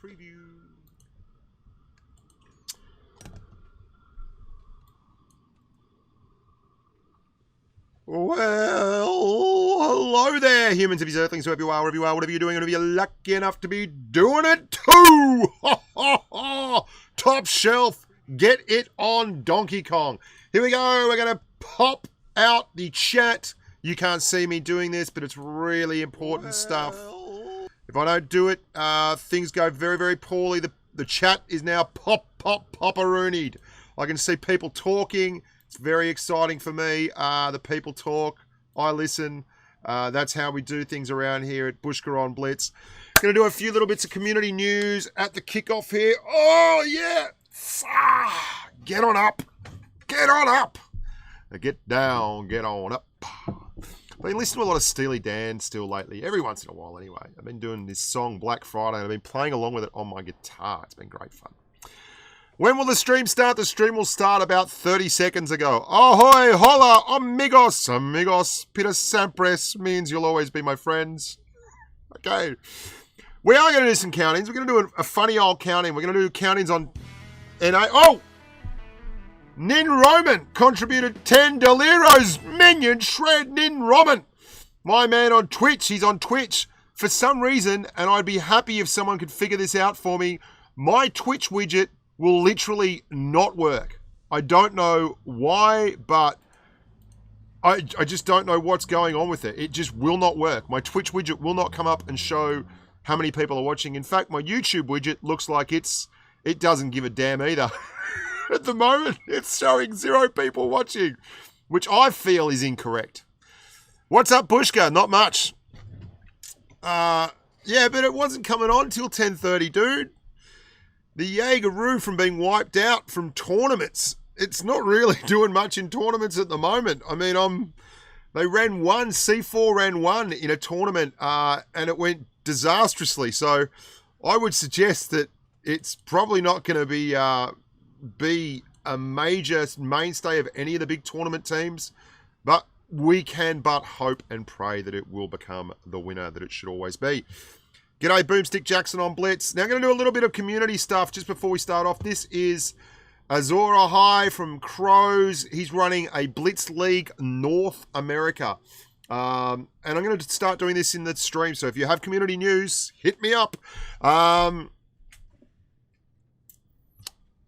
preview. Well, hello there, humans, if you earthlings, whoever you are, whatever you're doing, and if you're lucky enough to be doing it too. Top shelf, get it on Donkey Kong. Here we go. We're going to pop out the chat. You can't see me doing this, but it's really important stuff. If I don't do it, things go very, very poorly. The chat is now pop-a-roonied. I can see people talking. It's very exciting for me. The people talk. I listen. That's how we do things around here at Bushka on Blitz. Going to do a few little bits of community news at the kickoff here. Oh, yeah. Get on up. Get on up. Get down. Get on up. I've been listening to a lot of Steely Dan still lately. Every once in a while, anyway. I've been doing this song, Black Friday, and I've been playing along with it on my guitar. It's been great fun. When will the stream start? The stream will start about 30 seconds ago. Ahoy, hola, amigos. Amigos, Peter Sampres means you'll always be my friends. Okay. We are going to do some countings. We're going to do a funny old counting. We're going to do countings on NA. Oh! Nin Roman contributed 10 Deliros. Minion shred Nin Roman. My man on Twitch. He's on Twitch. For some reason, and I'd be happy if someone could figure this out for me, my Twitch widget will literally not work. I don't know why, but I just don't know what's going on with it. It just will not work. My Twitch widget will not come up and show how many people are watching. In fact, my YouTube widget looks like it doesn't give a damn either. At the moment, it's showing 0 people watching, which I feel is incorrect. What's up, Bushka? Not much. Yeah, but it wasn't coming on until 10:30, dude. The Jaegeroo from being wiped out from tournaments. It's not really doing much in tournaments at the moment. I mean, they ran one, C4 ran one in a tournament, and it went disastrously. So I would suggest that it's probably not going to be a major mainstay of any of the big tournament teams, but we can but hope and pray that it will become the winner that it should always be. G'day, Boomstick Jackson on Blitz. Now I'm going to do a little bit of community stuff just before we start off. This is Azora High from Crows. He's running a Blitz League North America. And I'm going to start doing this in the stream. So if you have community news, hit me up.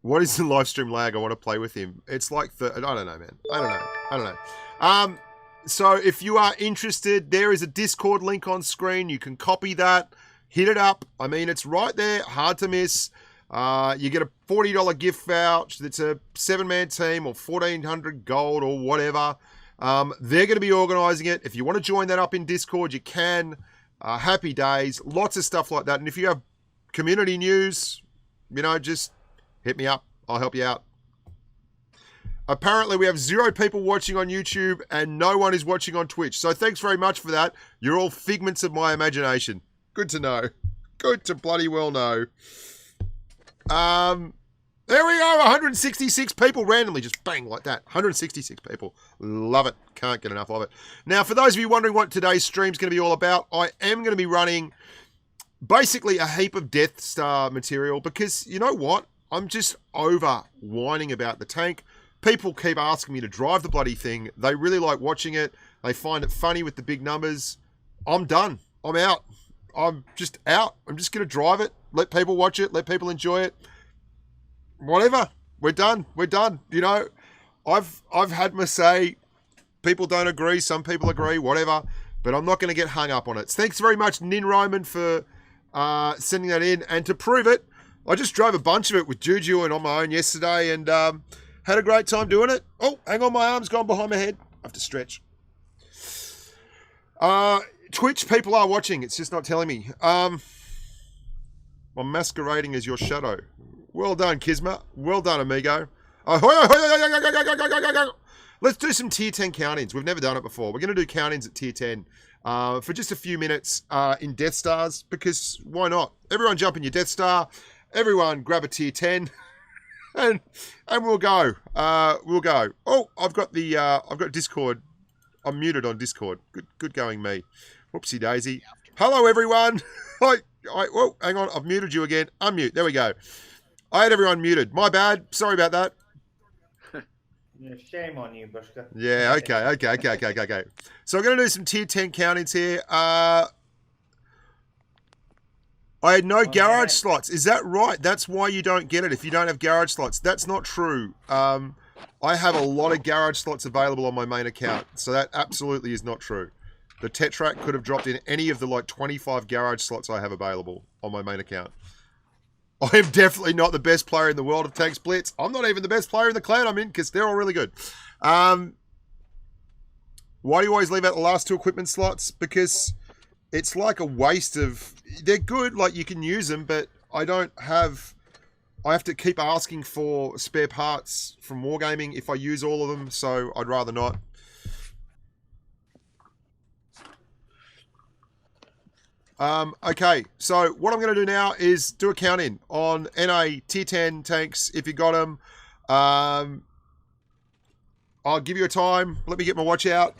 What is the live stream lag? I want to play with him. It's like I don't know, man. I don't know. So if you are interested, there is a Discord link on screen. You can copy that, hit it up. I mean, it's right there, hard to miss. You get a $40 gift voucher. That's a 7-man team or 1,400 gold or whatever. They're going to be organising it. If you want to join that up in Discord, you can. Happy days. Lots of stuff like that. And if you have community news, just hit me up. I'll help you out. Apparently, we have 0 people watching on YouTube and no one is watching on Twitch. So thanks very much for that. You're all figments of my imagination. Good to know. Good to bloody well know. There we go. 166 people randomly. Just bang like that. 166 people. Love it. Can't get enough of it. Now, for those of you wondering what today's stream's going to be all about, I am going to be running basically a heap of DEATHSTAR material because you know what? I'm just over whining about the tank. People keep asking me to drive the bloody thing. They really like watching it. They find it funny with the big numbers. I'm done. I'm out. I'm just out. I'm just going to drive it. Let people watch it. Let people enjoy it. Whatever. We're done. We're done. I've had my say. People don't agree. Some people agree. Whatever. But I'm not going to get hung up on it. Thanks very much, Nin Roman, for sending that in. And to prove it, I just drove a bunch of it with Juju and on my own yesterday and had a great time doing it. Oh, hang on, my arm's gone behind my head. I have to stretch. Twitch people are watching. It's just not telling me. I'm masquerading as your shadow. Well done, Kisma. Well done, amigo. Let's do some tier 10 countings. We've never done it before. We're going to do countings at tier 10 for just a few minutes in Death Stars because why not? Everyone jump in your Death Star. Everyone grab a tier 10 and we'll go. We'll go. Oh, I've got Discord. I'm muted on Discord. Good going me. Whoopsie daisy. Hello everyone. Whoa, hang on. I've muted you again. Unmute. There we go. I had everyone muted. My bad. Sorry about that. Yeah, shame on you, Bushka. Yeah, okay. So I'm going to do some tier 10 countings here. I had no garage slots. Is that right? That's why you don't get it if you don't have garage slots. That's not true. I have a lot of garage slots available on my main account, so that absolutely is not true. The Tetrack could have dropped in any of the like 25 garage slots I have available on my main account. I am definitely not the best player in the world of tanks Blitz. I'm not even the best player in the clan I'm in because they're all really good. Why do you always leave out the last 2 equipment slots? Because it's like a waste of... They're good, like you can use them, but I don't have... I have to keep asking for spare parts from Wargaming if I use all of them, so I'd rather not. Okay, so what I'm going to do now is do a count-in on NA Tier 10 tanks, if you got them. I'll give you a time. Let me get my watch out.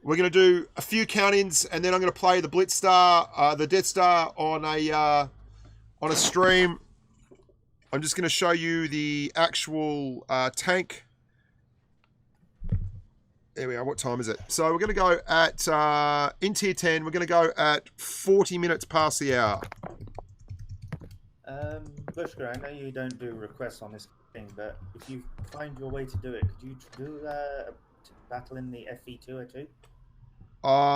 We're going to do a few count-ins, and then I'm going to play the Blitz-Star, the DEATHSTAR on a stream. I'm just going to show you the actual tank. There we are. What time is it? So we're going to go at, in Tier 10, we're going to go at 40 minutes past the hour. Bushka, I know you don't do requests on this thing, but if you find your way to do it, could you do battle in the FV215b?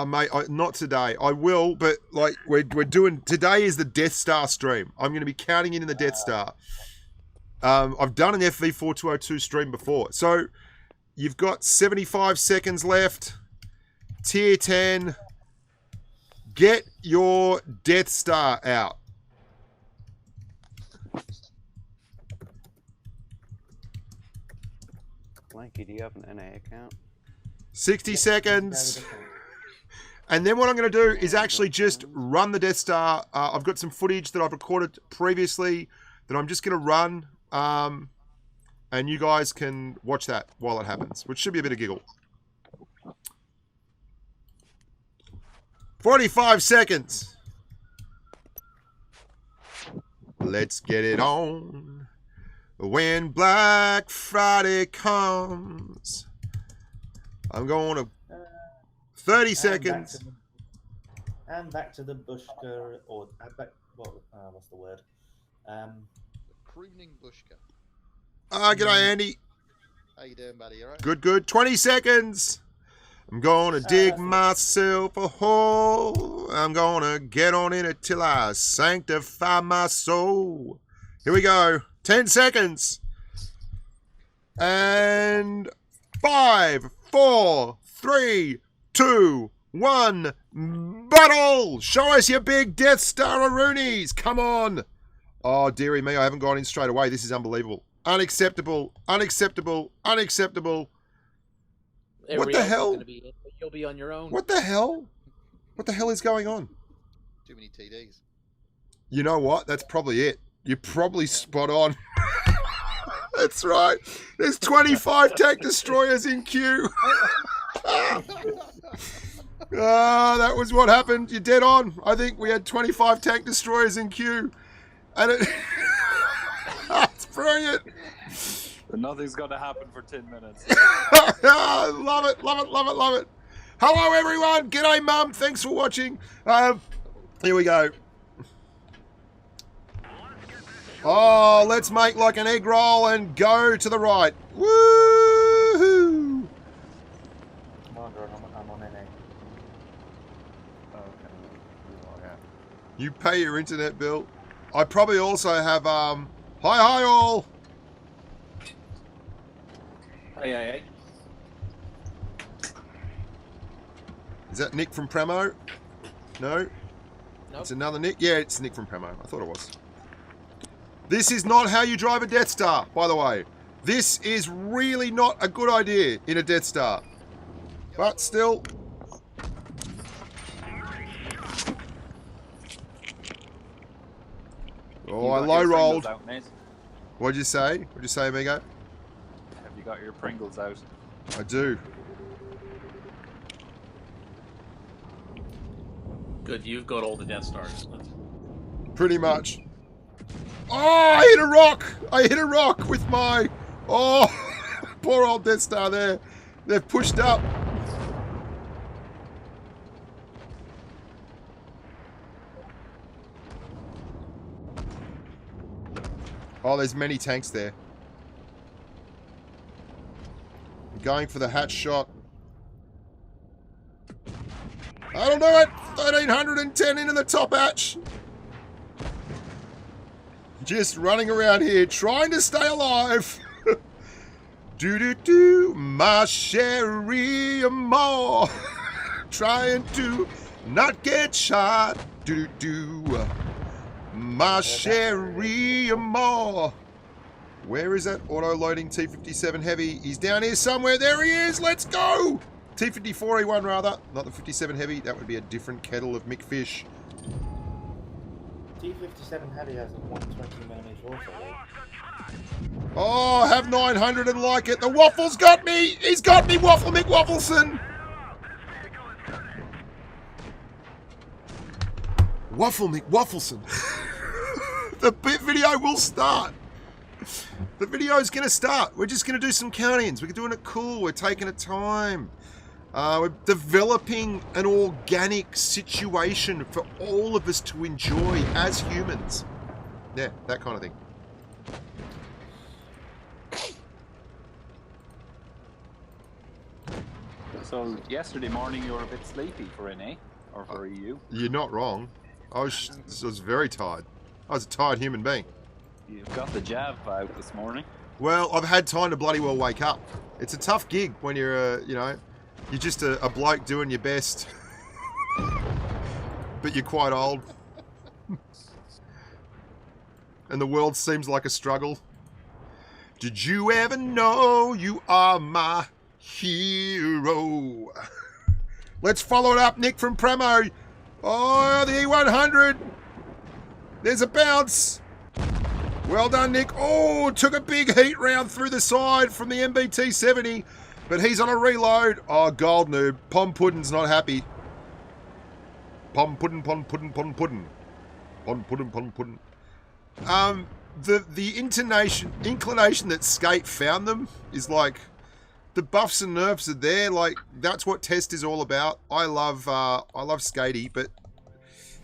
Mate, not today. I will, but like we're doing, today is the DEATHSTAR stream. I'm going to be counting in the DEATHSTAR. I've done an FV4202 stream before. So you've got 75 seconds left. Tier 10. Get your DEATHSTAR out. Blanky, do you have an NA account? 60 seconds. And then what I'm going to do is actually just run the DEATHSTAR. I've got some footage that I've recorded previously that I'm just going to run. And you guys can watch that while it happens, which should be a bit of giggle. 45 seconds. Let's get it on. When Black Friday comes, I'm going to 30 seconds. And back to the Bushka, or what's the word? Pruning Bushka. G'day, Andy. How you doing, buddy? All right? Good, good. 20 seconds. I'm going to dig myself a hole. I'm going to get on in it till I sanctify my soul. Here we go. 10 seconds. And 5, 4, 3, 2, 1. Battle! Show us your big DEATHSTAR-a-roonies. Come on. Oh, dearie me. I haven't gone in straight away. This is unbelievable. Unacceptable. Unacceptable. Unacceptable. What the hell? You'll be on your own. What the hell? What the hell is going on? Too many TDs. You know what? That's probably it. You're probably spot on. That's right. There's 25 tank destroyers in queue. That was what happened. You're dead on. I think we had 25 tank destroyers in queue. And it... It's brilliant. Nothing's going to happen for 10 minutes. Love it, love it, love it, love it. Hello, everyone. G'day, Mum. Thanks for watching. Here we go. Oh, let's make like an egg roll and go to the right. Woohoo! I'm on NA. Okay. You pay your internet bill. I probably also have, hi all. Hey. Is that Nick from Premo? No? Nope. It's another Nick? Yeah, it's Nick from Premo. I thought it was. This is not how you drive a DEATHSTAR, by the way. This is really not a good idea in a DEATHSTAR. But still. Oh, I low rolled. What'd you say? What'd you say, amigo? Have you got your Pringles out? I do. Good, you've got all the Death Stars. Pretty much. Oh, I hit a rock! I hit a rock with my... Oh, poor old Death Star there. They've pushed up. Oh, there's many tanks there. Going for the hatch shot. That'll do it! 1310 into the top hatch. Just running around here, trying to stay alive. Do-do-do, my sherry more. Trying to not get shot. Do-do-do, my sherry more. Where is that auto-loading T-57 Heavy? He's down here somewhere. There he is. Let's go. T-54E1 rather. Not the 57 Heavy. That would be a different kettle of McFish. T-57 Heavy has a 120mm also. Oh, have 900 and like it. The Waffle's got me. He's got me, Waffle McWaffleson. Waffle McWaffleson. The video will start. The video is going to start. We're just going to do some count-ins. We're doing it cool. We're taking it time. We're developing an organic situation for all of us to enjoy as humans. Yeah, that kind of thing. So yesterday morning you were a bit sleepy for NA or for EU. You're not wrong. I was very tired. I was a tired human being. You've got the jab out this morning. Well, I've had time to bloody well wake up. It's a tough gig when you're, you know, you're just a bloke doing your best. But you're quite old. And the world seems like a struggle. Did you ever know you are my hero? Let's follow it up, Nick from Premo. Oh, the E100. There's a bounce. Well done, Nick. Oh, took a big heat round through the side from the MBT-70, but he's on a reload. Oh, gold noob. Pom Puddin's not happy. Pom Puddin, Pom Puddin, Pom Puddin. Pom Puddin, Pom Puddin. The inclination that Skate found them is like, the buffs and nerfs are there. Like, that's what Test is all about. I love Skatey, but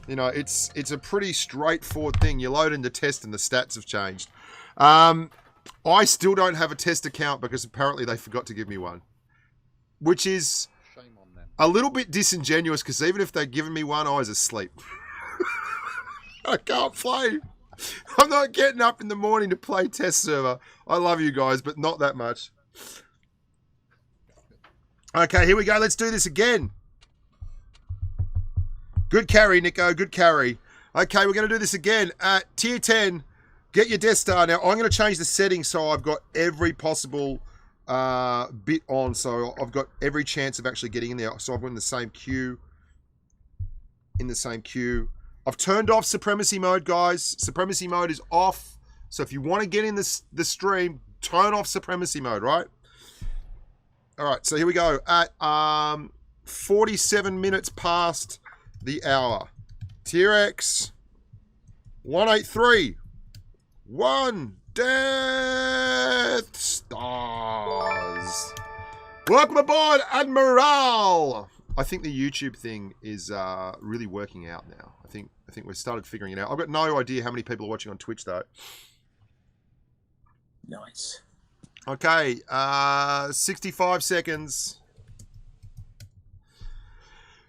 you know, it's a pretty straightforward thing. You load into Test and the stats have changed. I still don't have a Test account because apparently they forgot to give me one, which is Shame on them. a little bit disingenuous because even if they'd given me one, I was asleep. I can't play. I'm not getting up in the morning to play Test server. I love you guys, but not that much. Okay, here we go. Let's do this again. Good carry, Nico. Good carry. Okay, we're going to do this again. At tier 10, get your Death Star. Now, I'm going to change the settings so I've got every possible bit on. So I've got every chance of actually getting in there. So I've got in the same queue. I've turned off Supremacy mode, guys. Supremacy mode is off. So if you want to get in the stream, turn off Supremacy mode, right? All right, so here we go. At 47 minutes past the hour. Tier X 183. 1 Death Stars. Welcome aboard, Admiral. I think the YouTube thing is really working out now. I think we've started figuring it out. I've got no idea how many people are watching on Twitch though. Nice. Okay, 65 seconds.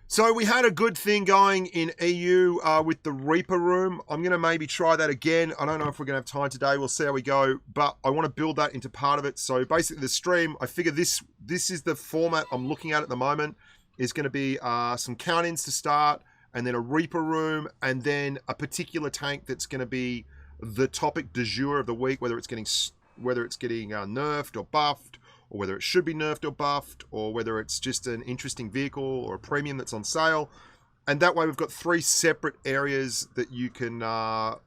So we had a good thing going in EU with the Reaper room. I'm going to maybe try that again. I don't know if we're going to have time today. We'll see how we go. But I want to build that into part of it. So basically the stream, I figure this is the format I'm looking at the moment. Is going to be some count-ins to start, and then a Reaper room, and then a particular tank that's going to be the topic du jour of the week, whether it's getting nerfed or buffed, or whether it should be nerfed or buffed, or whether it's just an interesting vehicle or a premium that's on sale. And that way we've got 3 separate areas that you can know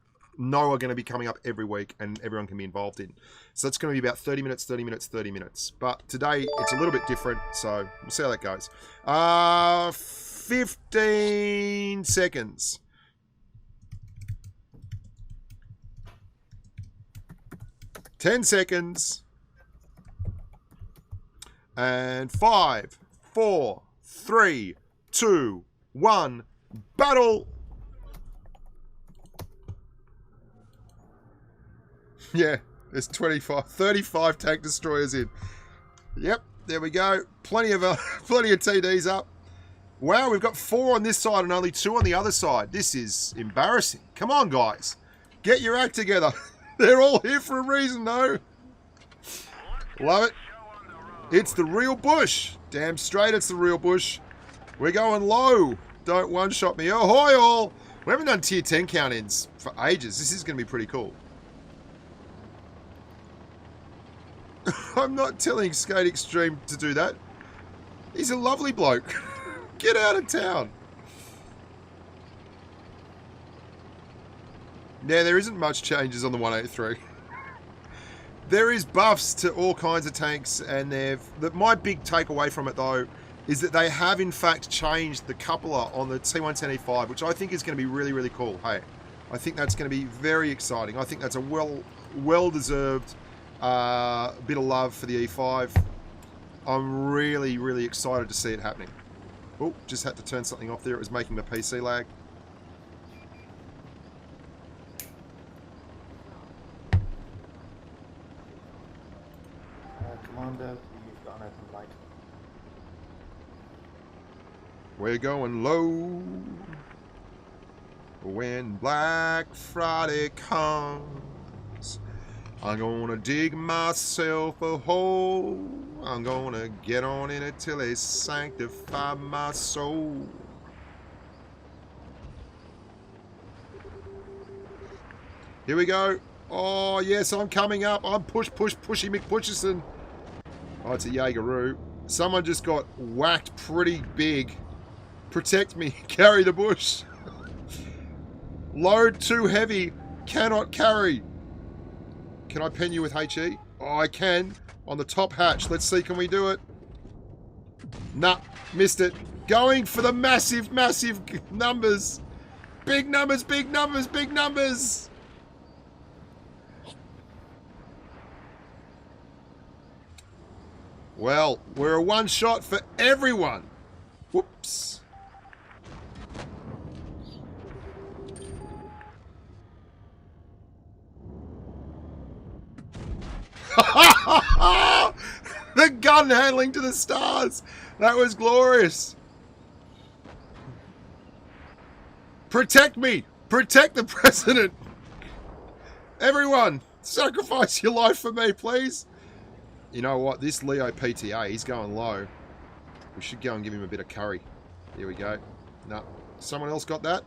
are going to be coming up every week and everyone can be involved in. So that's going to be about 30 minutes, 30 minutes, 30 minutes. But today it's a little bit different, so we'll see how that goes. 15 seconds. 10 seconds. And 5, 4, 3, 2, 1. Battle! Yeah, there's 35 tank destroyers in. Yep, there we go. Plenty of TDs up. Wow, we've got 4 on this side and only 2 on the other side. This is embarrassing. Come on, guys. Get your act together. They're all here for a reason, though. Love it. It's the real bush. Damn straight it's the real bush. We're going low. Don't one-shot me. Ahoy, all. We haven't done tier 10 count-ins for ages. This is going to be pretty cool. I'm not telling Skate Extreme to do that. He's a lovely bloke. Get out of town. Yeah, there isn't much changes on the 183. There is buffs to all kinds of tanks, and my big takeaway from it, though, is that they have, in fact, changed the coupler on the T110E5, which I think is going to be really, really cool. Hey, I think that's going to be very exciting. I think that's a well-deserved bit of love for the E5. I'm really, really excited to see it happening. Oh, just had to turn something off there. It was making the PC lag. Commander, you've got an open light. We're going low. When Black Friday comes, I'm gonna dig myself a hole. I'm gonna get on in it till they sanctify my soul. Here we go. Oh, yes, I'm coming up. I'm Pushy McPusherson. Oh, it's a Jaegeroo. Someone just got whacked pretty big. Protect me. Carry the bush. Load too heavy. Cannot carry. Can I pen you with HE? Oh, I can. On the top hatch. Let's see, can we do it? Nah, missed it. Going for the massive, massive numbers. Big numbers, big numbers, big numbers. Well, we're a one shot for everyone. Whoops. The gun handling to the stars. That was glorious. Protect me. Protect the president. Everyone, sacrifice your life for me, please. You know what? This Leo PTA, he's going low. We should go and give him a bit of curry. Here we go. No. Someone else got that?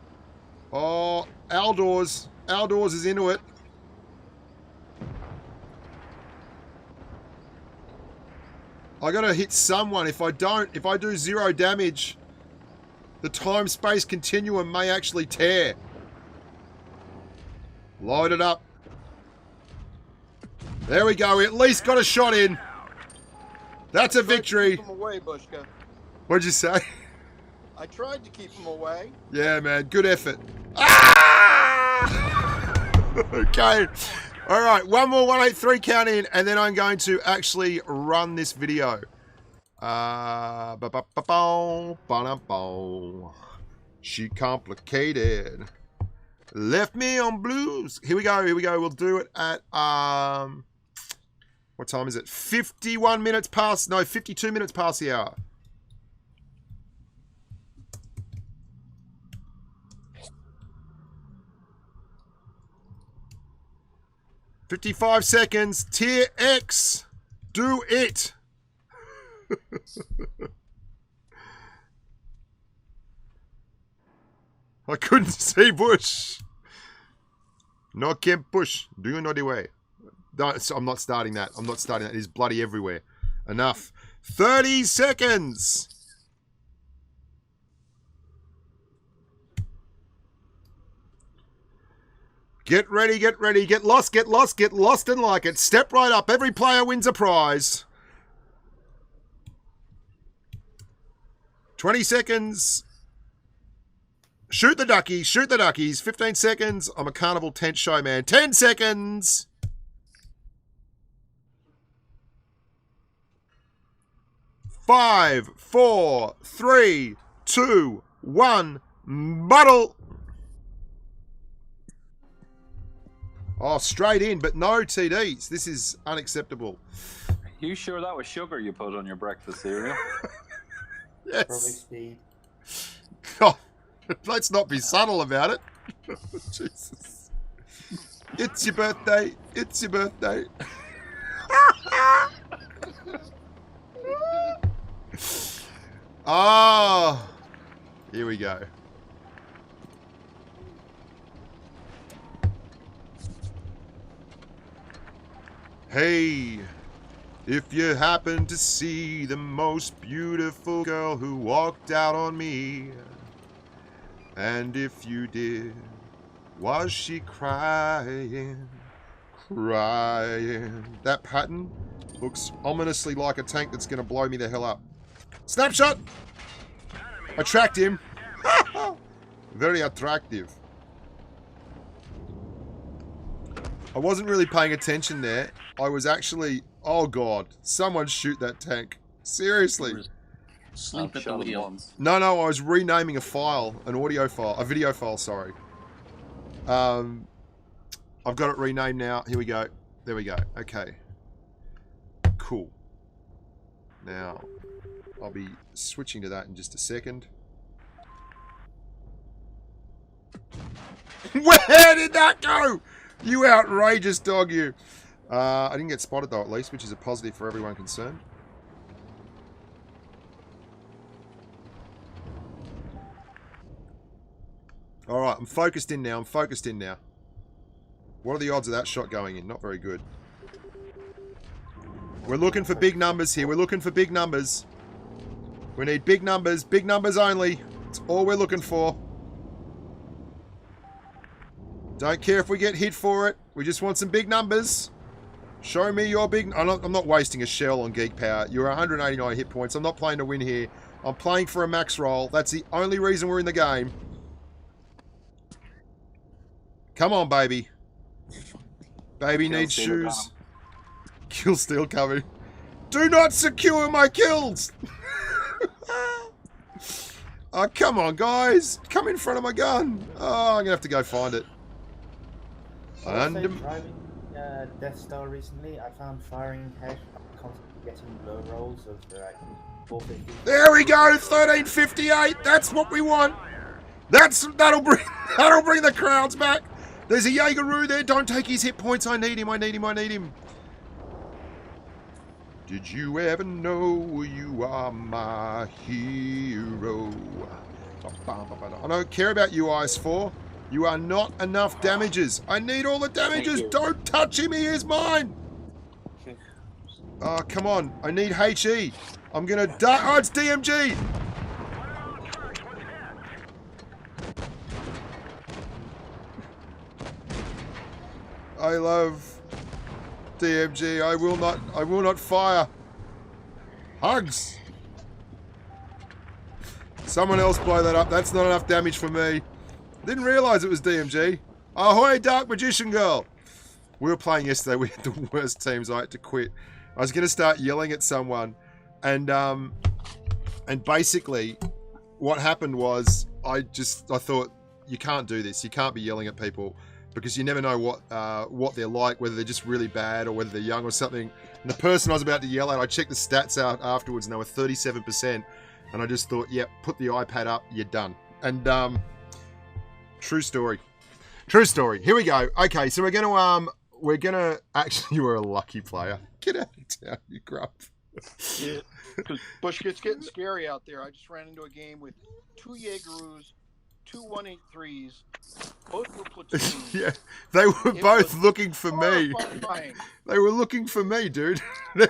Oh, Aldors. Aldors is into it. I gotta hit someone. If I do 0 damage, the time-space continuum may actually tear. Load it up. There we go. We at least got a shot in. That's a victory. Keep him away, Bushka. What'd you say? I tried to keep him away. Yeah, man. Good effort. Ah! Okay. All right. One more 183 count in, and then I'm going to actually run this video. She complicated. Left me on blues. Here we go. Here we go. We'll do it at what time is it? 51 minutes past. No, 52 minutes past the hour. $55 seconds. Tier X. Do it. I couldn't see Bush. No can push. Do you know the way? No, I'm not starting that. I'm not starting that. It is bloody everywhere. Enough. 30 seconds. Get ready, get ready. Get lost, get lost, get lost and like it. Step right up. Every player wins a prize. 20 seconds. Shoot the duckies. Shoot the duckies. 15 seconds. I'm a carnival tent show man. 10 seconds. 5, 4, 3, 2, 1, bottle. Oh, straight in, but no TDs. This is unacceptable. You sure that was sugar you put on your breakfast cereal? Probably Yes. speed. God, let's not be subtle about it. Jesus. It's your birthday. It's your birthday. Oh, here we go. Hey, if you happen to see the most beautiful girl who walked out on me, and if you did, was she crying, crying? That pattern looks ominously like a tank that's going to blow me the hell up. Snapshot! I tracked him. Very attractive. I wasn't really paying attention there. I was actually... Oh, God. Someone shoot that tank. Seriously. Sleep at the Shot him wheel. once. No, I was renaming a file. An audio file. A video file, sorry. I've got it renamed now. Here we go. There we go. Okay. Cool. Now, I'll be switching to that in just a second. Where did that go? You outrageous dog, you. I didn't get spotted, though, at least, which is a positive for everyone concerned. Alright, I'm focused in now. What are the odds of that shot going in? Not very good. We're looking for big numbers here. We need big numbers only. That's all we're looking for. Don't care if we get hit for it. We just want some big numbers. Show me your big... I'm not wasting a shell on Geek Power. You're 189 hit points. I'm not playing to win here. I'm playing for a max roll. That's the only reason we're in the game. Come on, baby. Baby needs shoes. Kill steal coming. Do not secure my kills! Oh, come on, guys. Come in front of my gun. Oh, I'm going to have to go find it. Also, driving Death Star recently, I found firing head constantly getting low rolls of like 450. There we go, 1358. That's what we want. That'll bring the crowds back. There's a Jaegeroo there. Don't take his hit points. I need him. Did you ever know you are my hero? I don't care about you, IS4. You are not enough damages. I need all the damages. Don't touch him. He is mine. Oh, come on. I need HE. I'm going to die. Oh, it's DMG. I love DMG. I will not fire. Hugs. Someone else blow that up. That's not enough damage for me. Didn't realise it was DMG. Ahoy, Dark Magician Girl. We were playing yesterday. We had the worst teams. I had to quit. I was going to start yelling at someone. And basically, what happened was, I thought, you can't do this. You can't be yelling at people because you never know what they're like, whether they're just really bad or whether they're young or something. And the person I was about to yell at, I checked the stats out afterwards, and they were 37%. And I just thought, yep, put the iPad up, you're done. And true story. Here we go. Okay, so we're gonna actually, you were a lucky player. Get out of town, you grump. Yeah, because Bushka, it's getting scary out there. I just ran into a game with 2 Jaegeroos, 2 183s, both were platoons. Yeah, they were both looking for me. Horrifying. They were looking for me, dude.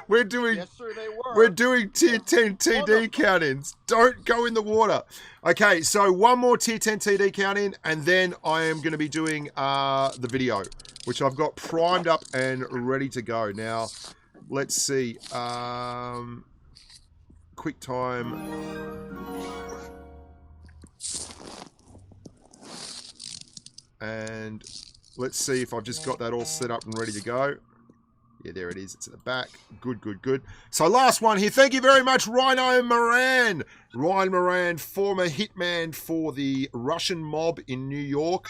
We're doing... Yes, sir, they were. We're doing tier 10 TD count-ins. Don't go in the water. Okay, so one more tier 10 TD count-in, and then I am going to be doing the video, which I've got primed up and ready to go. Now, let's see. Quick time. And let's see if I've just got that all set up and ready to go. Yeah, there it is. It's at the back. Good, good, good. So last one here. Thank you very much, Rhino Moran. Ryan Moran, former hitman for the Russian mob in New York.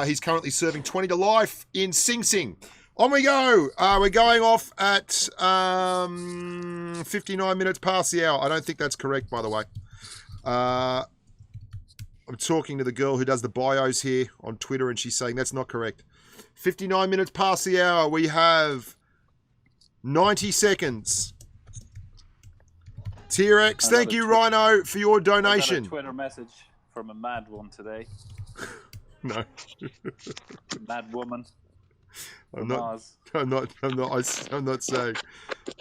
He's currently serving 20 to life in Sing Sing. On we go. We're going off at 59 minutes past the hour. I don't think that's correct, by the way. I'm talking to the girl who does the bios here on Twitter, and she's saying that's not correct. 59 minutes past the hour. We have 90 seconds. T-Rex, thank you, Rhino, for your donation. I got a Twitter message from a mad one today. No. Mad woman. I'm not saying.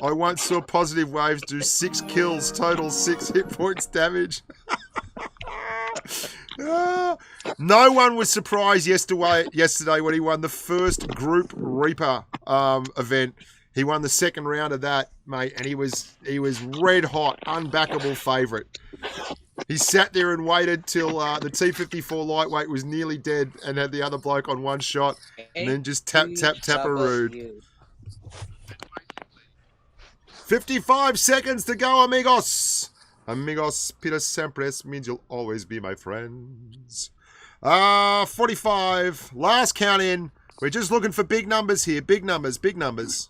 I once saw Positive Waves do 6 kills, total 6 hit points damage. No one was surprised yesterday when he won the first Group Reaper event. He won the second round of that, mate, and he was red hot, unbackable favourite. He sat there and waited till the T-54 lightweight was nearly dead and had the other bloke on one shot, and then just tap-a-rood. 55 seconds to go, amigos. Amigos, Peter Sampras means you'll always be my friends. 45. Last count in. We're just looking for big numbers here. Big numbers, big numbers.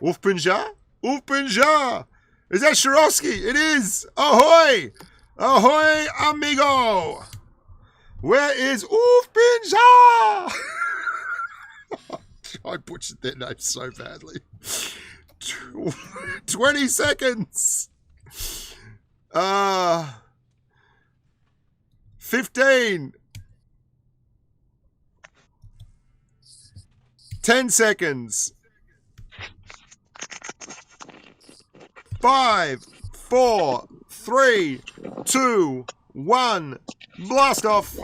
Ufpinja? Ufpinja! Is that Shirovsky? It is! Ahoy! Ahoy, amigo! Where is Ufpinja? I butchered their name so badly. 20 seconds. 15. 10 seconds. 5, 4, 3, 2, 1. Blast off.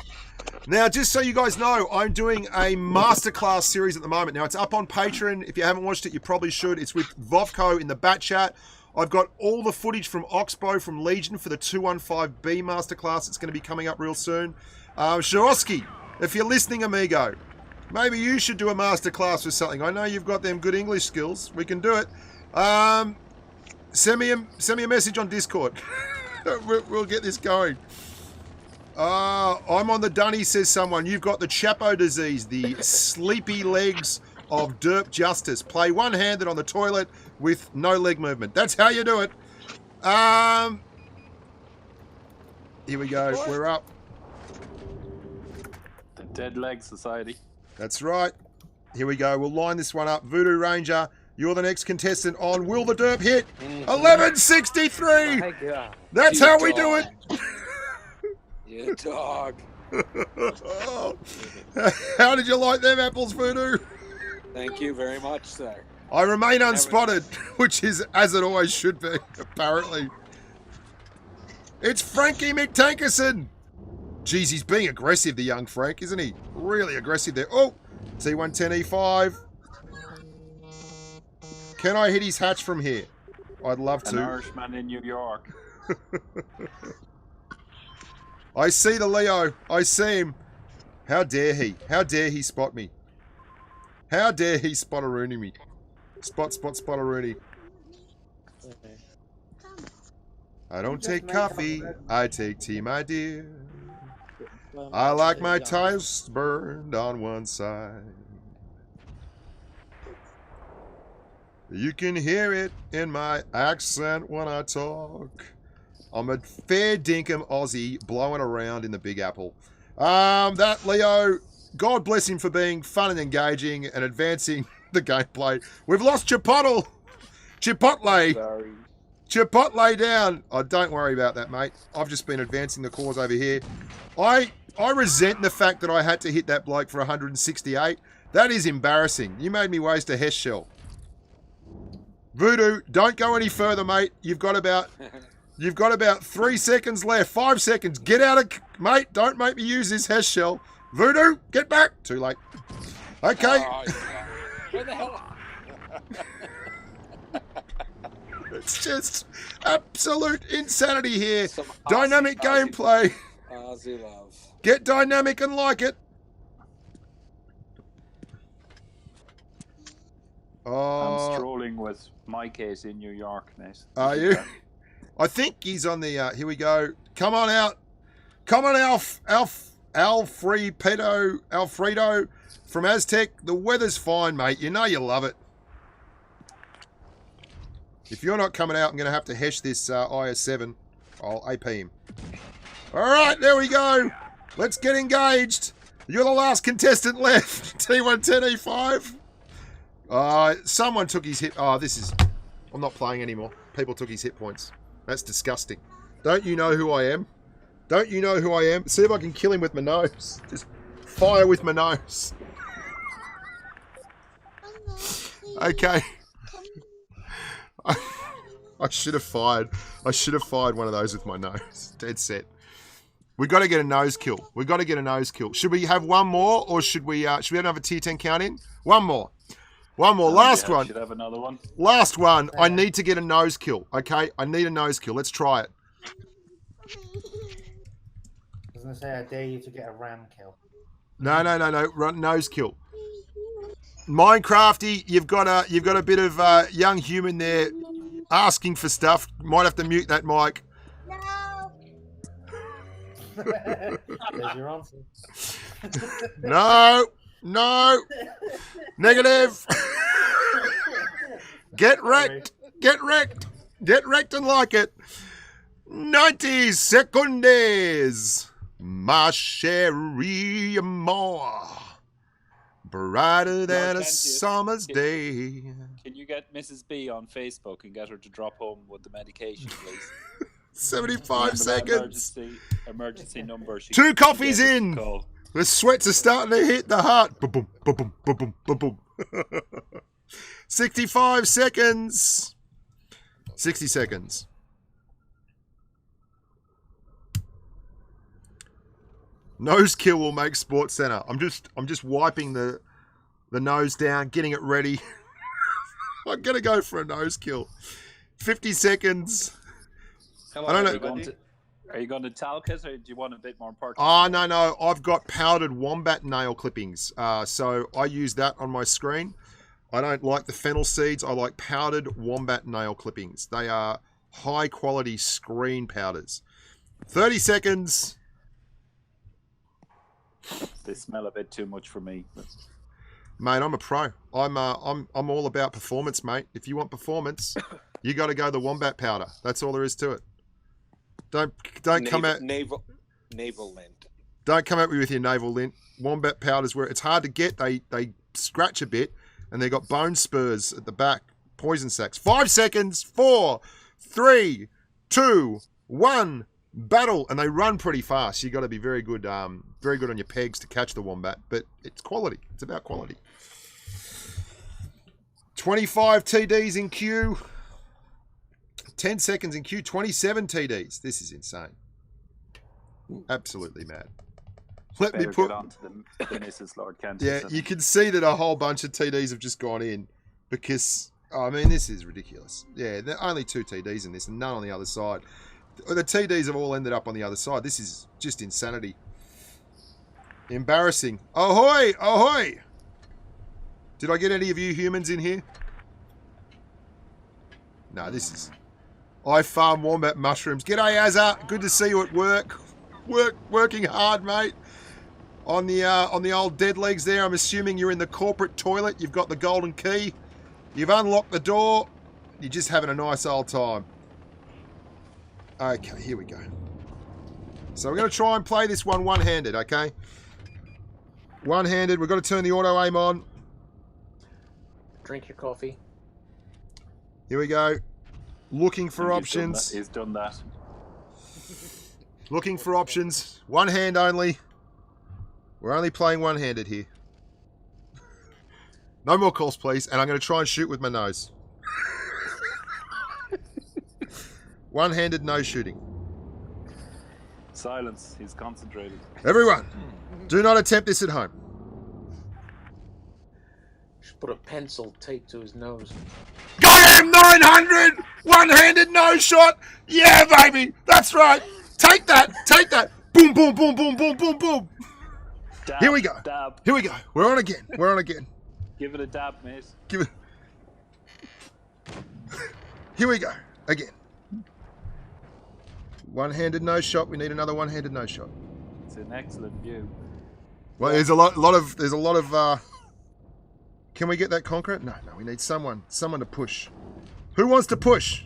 Now, just so you guys know, I'm doing a Masterclass series at the moment. Now, it's up on Patreon. If you haven't watched it, you probably should. It's with Vovko in the bat chat. I've got all the footage from Oxbow from Legion for the 215b Masterclass. It's going to be coming up real soon. Shirovsky, if you're listening, amigo, maybe you should do a Masterclass or something. I know you've got them good English skills. We can do it. Send me a message on Discord. We'll get this going. I'm on the dunny, says someone. You've got the Chapo disease, the sleepy legs of derp justice. Play one-handed on the toilet with no leg movement. That's how you do it. Here we go. We're up. The Dead Leg Society. That's right. Here we go. We'll line this one up. Voodoo Ranger, you're the next contestant on Will the Derp Hit? 1163. That's how we do it. You dog. How did you like them apples, Voodoo? Thank you very much, sir. I remain unspotted, which is as it always should be, apparently. It's Frankie McTankerson. Geez, he's being aggressive, the young Frank, isn't he? Really aggressive there. Oh, T110E5. Can I hit his hatch from here? I'd love to. An Irishman in New York. I see the Leo. I see him. How dare he? How dare he spot me? How dare he spot-a-rooney me? Spot-a-rooney. I don't take coffee. I take tea, my dear. I like my toast burned on one side. You can hear it in my accent when I talk. I'm a fair dinkum Aussie blowing around in the Big Apple. That Leo, God bless him for being fun and engaging and advancing the gameplay. We've lost Chipotle. Sorry. Chipotle down. Oh, don't worry about that, mate. I've just been advancing the cause over here. I resent the fact that I had to hit that bloke for 168. That is embarrassing. You made me waste a Hess shell. Voodoo, don't go any further, mate. You've got about 3 seconds left. 5 seconds. Get out of... Mate, don't make me use this Hess shell. Voodoo, get back. Too late. Okay. Oh, yeah. Where the hell? It's just absolute insanity here. Some Dynamic gameplay. Aussie love. Get dynamic and like it. I'm strolling with my case in New York, mate. Are you? I think he's on the. Here we go. Come on out. Come on, Alfredo from Aztec. The weather's fine, mate. You know you love it. If you're not coming out, I'm going to have to hesh this IS7. I'll AP him. All right, there we go. Let's get engaged. You're the last contestant left. T110E5. Someone took his hit. Oh, this is... I'm not playing anymore. People took his hit points. That's disgusting. Don't you know who I am? Don't you know who I am? See if I can kill him with my nose. Just fire with my nose. Okay. I should have fired. I should have fired one of those with my nose. Dead set. We got to get a nose kill. We got to get a nose kill. Should we have one more, or should we have another tier 10 count in? One more. One more. Last one. Should have another one. Last one. I need to get a nose kill. Okay, I need a nose kill. Let's try it. I was gonna say I dare you to get a ram kill. No. Run nose kill. Minecrafty, you've got a bit of young human there asking for stuff. Might have to mute that mic. There's your answer. No. Negative. Get wrecked. Get wrecked. Get wrecked and like it. 90 seconds. My sherry more. Brighter than a summer's day. Can you get Mrs. B on Facebook and get her to drop home with the medication, please? 75 seconds. Emergency number. 2 coffees in. Call. The sweats are starting to hit the heart. Boom, boom, boom, boom, boom, boom, boom. 65 seconds. 60 seconds. Nose kill will make Sports Center. I'm just wiping the nose down, getting it ready. I'm gonna go for a nose kill. 50 seconds. Hello, I don't know. everybody. Are you going to talc it, or do you want a bit more pertinent? Oh, no. I've got powdered wombat nail clippings. So I use that on my screen. I don't like the fennel seeds. I like powdered wombat nail clippings. They are high quality screen powders. 30 seconds. They smell a bit too much for me. Mate, I'm a pro. I'm all about performance, mate. If you want performance, you got to go the wombat powder. That's all there is to it. Don't come at naval lint. Don't come at me with your naval lint. Wombat powders where it's hard to get. They scratch a bit, and they got bone spurs at the back. Poison sacs. 5 seconds. 4, 3, 2, 1. Battle, and they run pretty fast. You got to be very good on your pegs to catch the wombat. But it's quality. It's about quality. 25 TDs in queue. 10 seconds in queue, 27 TDs. This is insane. Absolutely mad. Let me put... Get on to the Mrs. Lord Cantus. Yeah, you can see that a whole bunch of TDs have just gone in because, I mean, this is ridiculous. Yeah, there are only 2 TDs in this and none on the other side. The TDs have all ended up on the other side. This is just insanity. Embarrassing. Ahoy! Ahoy! Did I get any of you humans in here? No, this is... I farm wombat mushrooms. G'day, Azza. Good to see you at work. Working hard, mate. On the old dead legs there. I'm assuming you're in the corporate toilet. You've got the golden key. You've unlocked the door. You're just having a nice old time. Okay, here we go. So we're going to try and play this one-handed, okay? One-handed. We've got to turn the auto aim on. Drink your coffee. Here we go. Looking for options. He's done that. Looking for options. One hand only. We're only playing one-handed here. No more calls, please. And I'm going to try and shoot with my nose. One-handed nose shooting. Silence. He's concentrated. Everyone, do not attempt this at home. Should put a pencil taped to his nose. Got him! 900! One-handed nose shot! Yeah, baby! That's right! Take that! Take that! Boom, boom, boom, boom, boom, boom, boom! Dab, Here we go. Dab. Here we go. We're on again. We're on again. Give it a dab, mate. Give Here we go. Again. One-handed no shot. We need another one-handed no shot. It's an excellent view. Well, there's a lot of. Can we get that concrete? No. We need someone to push. Who wants to push?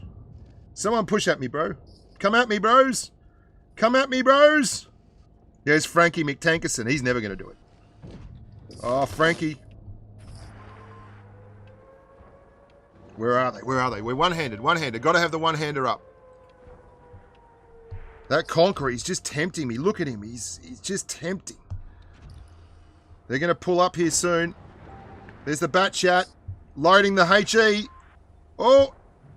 Someone push at me, bro. Come at me, bros. Come at me, bros. There's Frankie McTankerson. He's never going to do it. Oh, Frankie. Where are they? We're one-handed. Got to have the one-hander up. That concrete's just tempting me. Look at him. He's just tempting. They're going to pull up here soon. There's the bat chat. Loading the HE. Oh,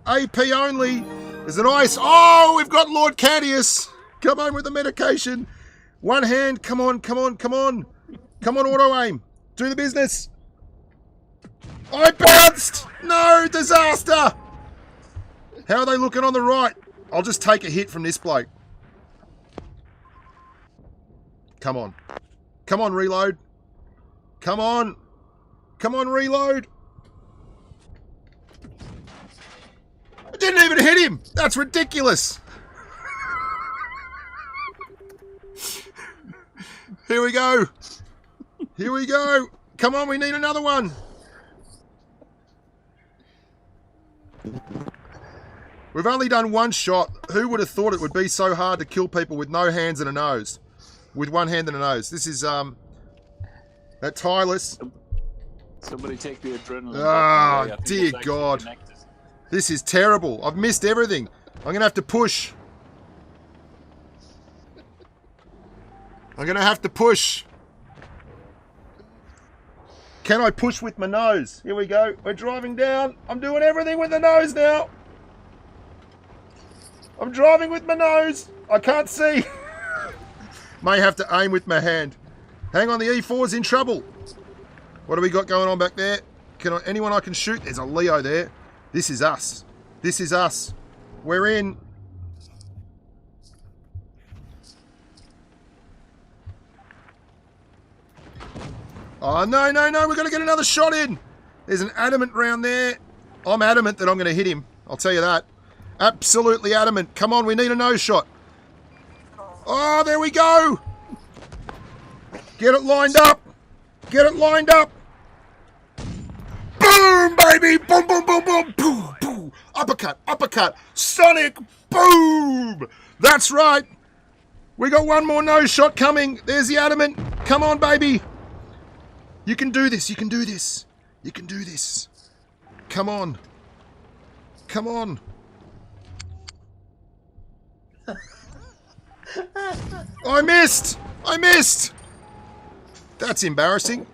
AP only. There's an ice. Oh, we've got Lord Cadius. Come on with the medication. One hand. Come on. Come on, auto aim. Do the business. I bounced. No, disaster. How are they looking on the right? I'll just take a hit from this bloke. Come on. Come on, reload. Come on. Come on, reload. I didn't even hit him. That's ridiculous. Here we go. Here we go. Come on, we need another one. We've only done one shot. Who would have thought it would be so hard to kill people with no hands and a nose? With one hand and a nose. This is, that tireless. Somebody take the adrenaline. Oh, dear God. Connected. This is terrible. I've missed everything. I'm going to have to push. I'm going to have to push. Can I push with my nose? Here we go. We're driving down. I'm doing everything with the nose now. I'm driving with my nose. I can't see. May have to aim with my hand. Hang on, the E4's in trouble. What do we got going on back there? Anyone I can shoot? There's a Leo there. This is us. This is us. We're in. Oh, no. We're going to get another shot in. There's an adamant round there. I'm adamant that I'm going to hit him. I'll tell you that. Absolutely adamant. Come on, we need a nose shot. Oh, there we go. Get it lined up. Get it lined up. Boom, baby. Boom, boom, boom, boom. Boom, boom. Uppercut. Sonic. Boom. That's right. We got one more nose shot coming. There's the adamant. Come on, baby. You can do this. You can do this. You can do this. Come on. Come on. I missed. That's embarrassing.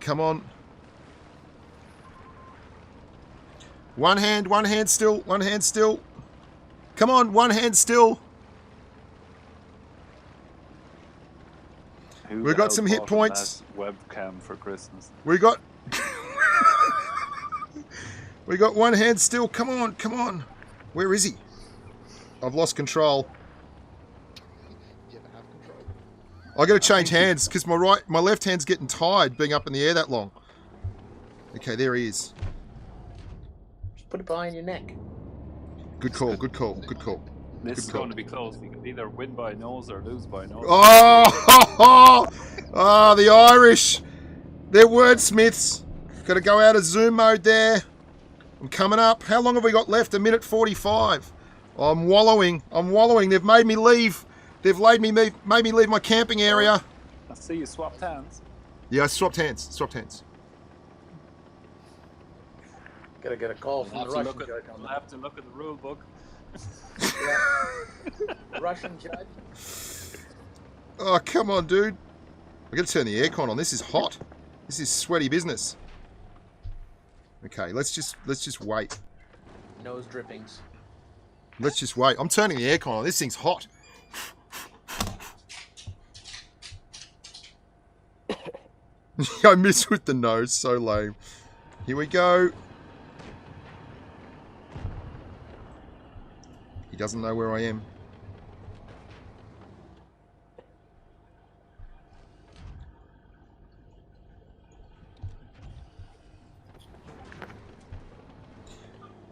Come on. One hand still. Come on, one hand still. We've got some hit points. Webcam for Christmas. We got one hand still. Come on. Where is he? I've lost control. You ever have control? I got to change hands because my left hand's getting tired being up in the air that long. Okay, there he is. Just put it behind your neck. Good call. This is going to be close. We can either win by nose or lose by nose. Oh, the Irish. They're wordsmiths. Got to go out of Zoom mode there. I'm coming up. How long have we got left? 1:45. I'm wallowing. They've made me leave. They've made me leave my camping area. I see you swapped hands. Yeah, I swapped hands. Gotta get a call from the Russian judge on I'll that. have to look at the rule book. The Russian judge. Oh, come on, dude. I got to turn the aircon on. This is hot. This is sweaty business. Okay, let's just wait. Nose drippings. Let's just wait. I'm turning the aircon on. This thing's hot. I missed with the nose. So lame. Here we go. He doesn't know where I am.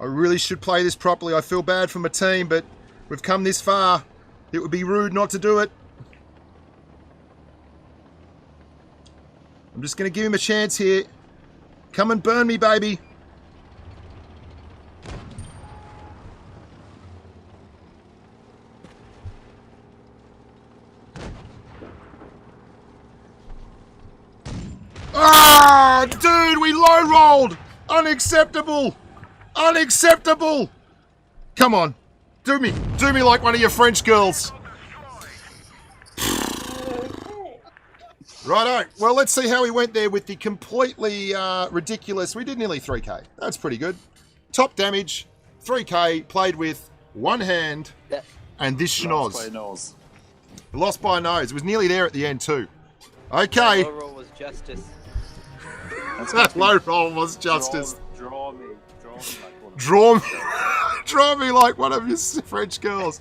really should play this properly. I feel bad for my team, but we've come this far. It would be rude not to do it. I'm just going to give him a chance here. Come and burn me, baby. Ah, dude, we low rolled. Unacceptable. Unacceptable. Come on. Do me like one of your French girls. Righto. Well, let's see how we went there with the completely ridiculous. We did nearly 3k. That's pretty good. Top damage, 3k, played with one hand, and this schnoz. Lost by a nose. Lost by a nose. It was nearly there at the end too. Okay. Low roll was justice. That low roll was justice. Draw me like one of Draw me, draw me like one of your French girls.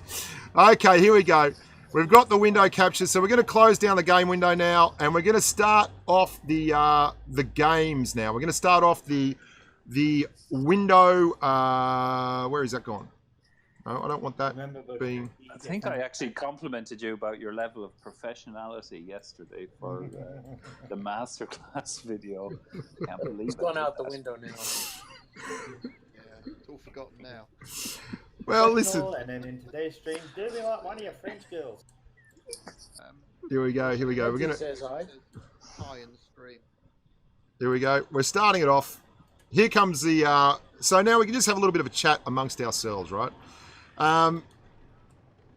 Okay, here we go. We've got the window captured, so we're going to close down the game window now, and we're going to start off the games now. We're going to start off the window. Where is that gone? No, I don't want that being. I think I actually complimented you about your level of professionality yesterday for the Masterclass video. Can't believe It's gone out the window now. Yeah, it's all forgotten now. Well, listen. And then in today's stream, do me like one of your French girls. Here we go. Here we go. We're gonna. Says I. High in the stream. Here we go. We're starting it off. Here comes the. So now we can just have a little bit of a chat amongst ourselves, right?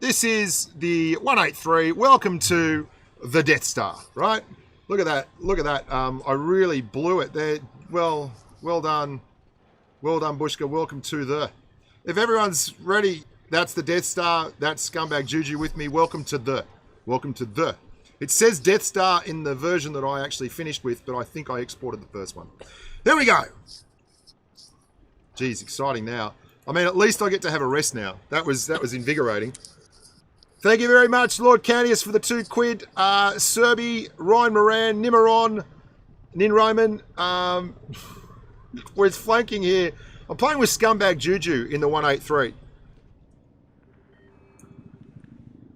This is the 183. Welcome to the Death Star, right? Look at that. Look at that. I really blew it there. Well done. Well done, Bushka. Welcome to the... If everyone's ready, that's the Death Star. That's Scumbag Juju with me. Welcome to the... It says Death Star in the version that I actually finished with, but I think I exported the first one. There we go. Geez, exciting now. I mean, at least I get to have a rest now. That was invigorating. Thank you very much, Lord Candius, for the £2. Serby, Ryan Moran, Nimaron, Nin Roman. We're flanking here. I'm playing with Scumbag Juju in the 183.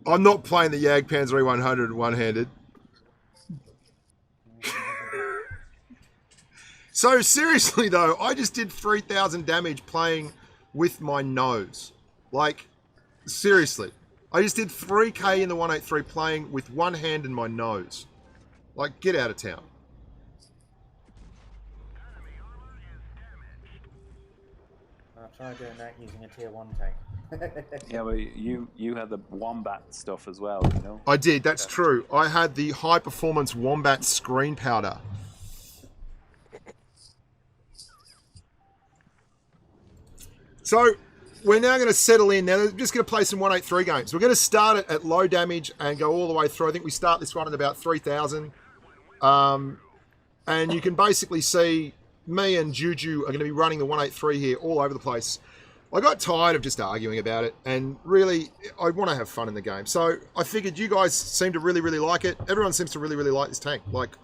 I'm not playing the Jagdpanzer E100 one-handed. So seriously though, I just did 3,000 damage playing with my nose. Like, seriously. I just did 3k in the 183 playing with one hand in my nose. Like, get out of town. I'll try doing that using a tier 1 tank. Yeah, well, you had the Wombat stuff as well, you know? I did, that's true. I had the high-performance Wombat screen powder. So, we're now going to settle in. Now, we're just going to play some 183 games. We're going to start it at low damage and go all the way through. I think we start this one at about 3,000. And you can basically see me and Juju are going to be running the 183 here all over the place. I got tired of just arguing about it, and really, I want to have fun in the game. So, I figured you guys seem to really, really like it. Everyone seems to really, really like this tank. Like,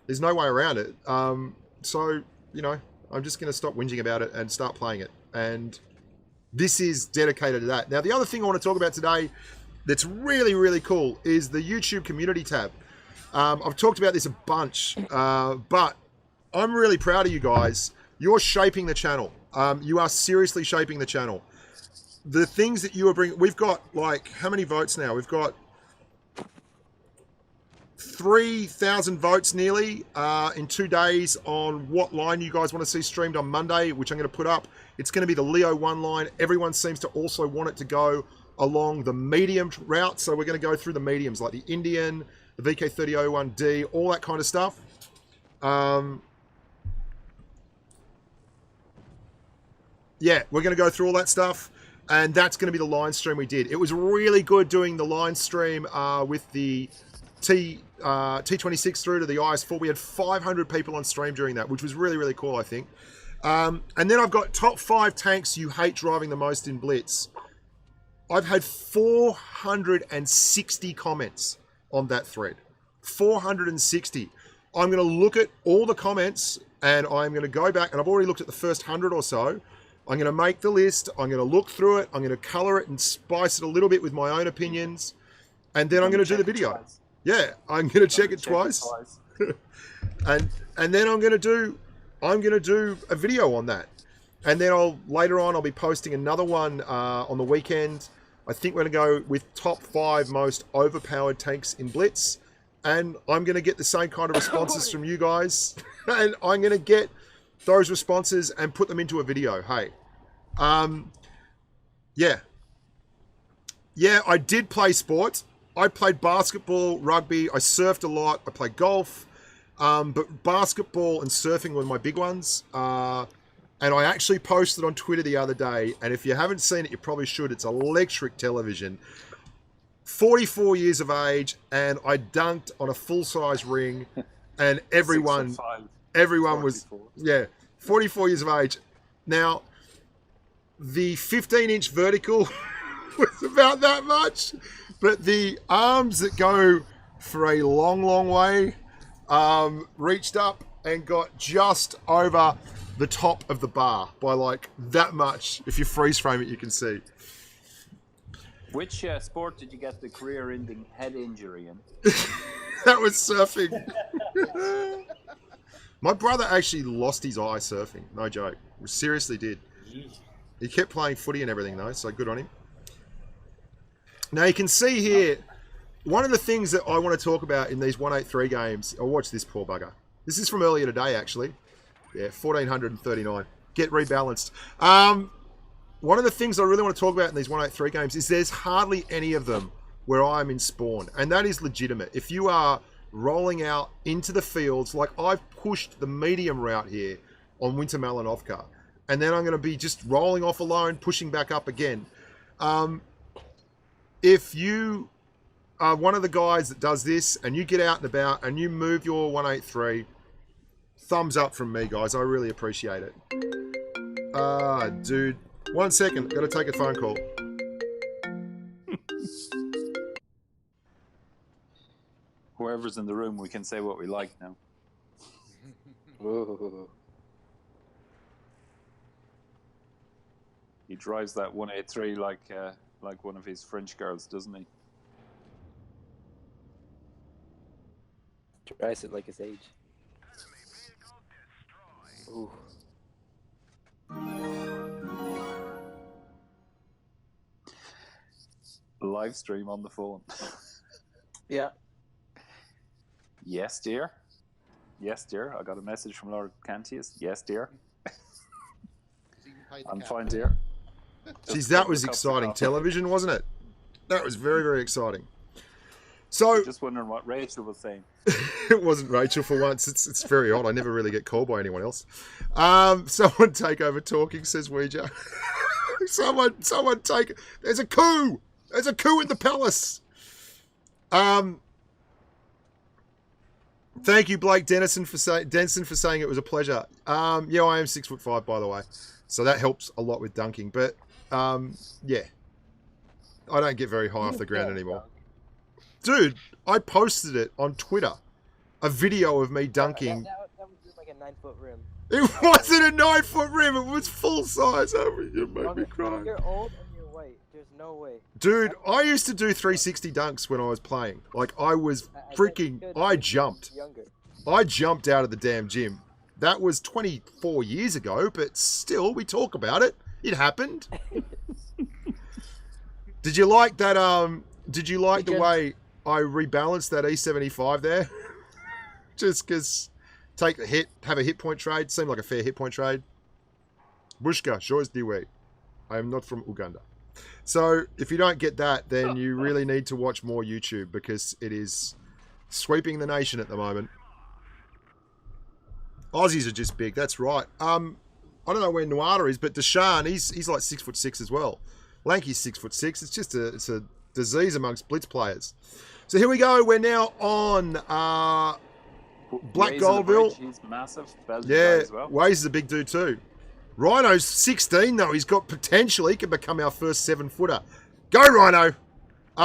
there's no way around it. So, you know, I'm just going to stop whinging about it and start playing it. And this is dedicated to that. Now, the other thing I want to talk about today that's really, really cool is the YouTube community tab. I've talked about this a bunch, but I'm really proud of you guys. You're shaping the channel. You are seriously shaping the channel. The things that you are bringing... We've got, like, how many votes now? We've got 3,000 votes nearly in 2 days on what line you guys want to see streamed on Monday, which I'm going to put up. It's going to be the Leo 1 line. Everyone seems to also want it to go along the medium route, so we're going to go through the mediums, like the Indian, the VK3001D, all that kind of stuff. Yeah, we're going to go through all that stuff, and that's going to be the line stream we did. It was really good doing the line stream with the T26 through to the IS4. We had 500 people on stream during that, which was really, really cool, I think. And then I've got top 5 tanks you hate driving the most in Blitz. I've had 460 comments on that thread. 460. I'm going to look at all the comments, and I'm going to go back, and I've already looked at the first 100 or so. I'm going to make the list. I'm going to look through it. I'm going to color it and spice it a little bit with my own opinions. And then I'm going to do the video. Yeah, I'm going to check it twice. and then I'm going to do a video on that. And then later on I'll be posting another one on the weekend. I think we're going to go with top 5 most overpowered tanks in Blitz. And I'm going to get the same kind of responses from you guys. And I'm going to get those responses and put them into a video. Hey. Yeah. Yeah, I did play sports. I played basketball, rugby. I surfed a lot. I played golf. But basketball and surfing were my big ones. And I actually posted on Twitter the other day. And if you haven't seen it, you probably should. It's electric television. 44 years of age, and I dunked on a full-size ring, and everyone was, 44 years of age. Now, the 15-inch vertical was about that much, but the arms that go for a long, long way reached up and got just over the top of the bar by like that much. If you freeze frame it, you can see. Which sport did you get the career-ending head injury in? That was surfing. My brother actually lost his eye surfing. No joke. Seriously did. He kept playing footy and everything though, so good on him. Now you can see here, one of the things that I want to talk about in these 183 games, oh, watch this poor bugger. This is from earlier today actually. Yeah, 1439. Get rebalanced. One of the things I really want to talk about in these 183 games is there's hardly any of them where I'm in spawn. And that is legitimate. If you are rolling out into the fields, like I've pushed the medium route here on Winter Malinovka, and then I'm going to be just rolling off alone, pushing back up again. If you are one of the guys that does this and you get out and about and you move your 183, thumbs up from me, guys. I really appreciate it. Dude. 1 second, gotta take a phone call. Whoever's in the room, we can say what we like now. Ooh. He drives that 183 like one of his French girls, doesn't he? Drives it like his age. Ooh. Live stream on the phone. Yeah. Yes, dear. Yes, dear. I got a message from Laura Cantius. Yes, dear. I'm fine, dear. Jeez, that was exciting television, wasn't it? That was very, very exciting. So, just wondering what Rachel was saying. It wasn't Rachel for once. It's very odd. I never really get called by anyone else. Someone take over talking, says Ouija. someone take. There's a coup. There's a coup in the palace. Thank you, Blake Denison for saying it was a pleasure. Yeah, I am 6'5", by the way, so that helps a lot with dunking. But yeah, I don't get very high off the ground anymore. Dude, I posted it on Twitter, a video of me dunking. That was just like a 9-foot rim. It wasn't a 9-foot rim. It was full size. Oh, you make me cry. You're old and you're white. There's no way. Dude, I used to do 360 dunks when I was playing. Like, I was freaking... I jumped. I jumped out of the damn gym. That was 24 years ago, but still, we talk about it. It happened. Did you like that, did you like the way I rebalanced that E75 there? Just because take a hit, have a hit point trade, seemed like a fair hit point trade. Bushka, shows the way. I am not from Uganda. So if you don't get that, then you really need to watch more YouTube because it is sweeping the nation at the moment. Aussies are just big, that's right. I don't know where Nuada is, but Deshaun, he's like 6'6" as well. Lanky's 6'6". It's just a disease amongst Blitz players. So here we go. We're now on Black Goldville. He's massive. Belgian yeah, as well. Waze is a big dude too. Rhino's 16 though. He's got potential. He could become our first 7-footer. Go Rhino!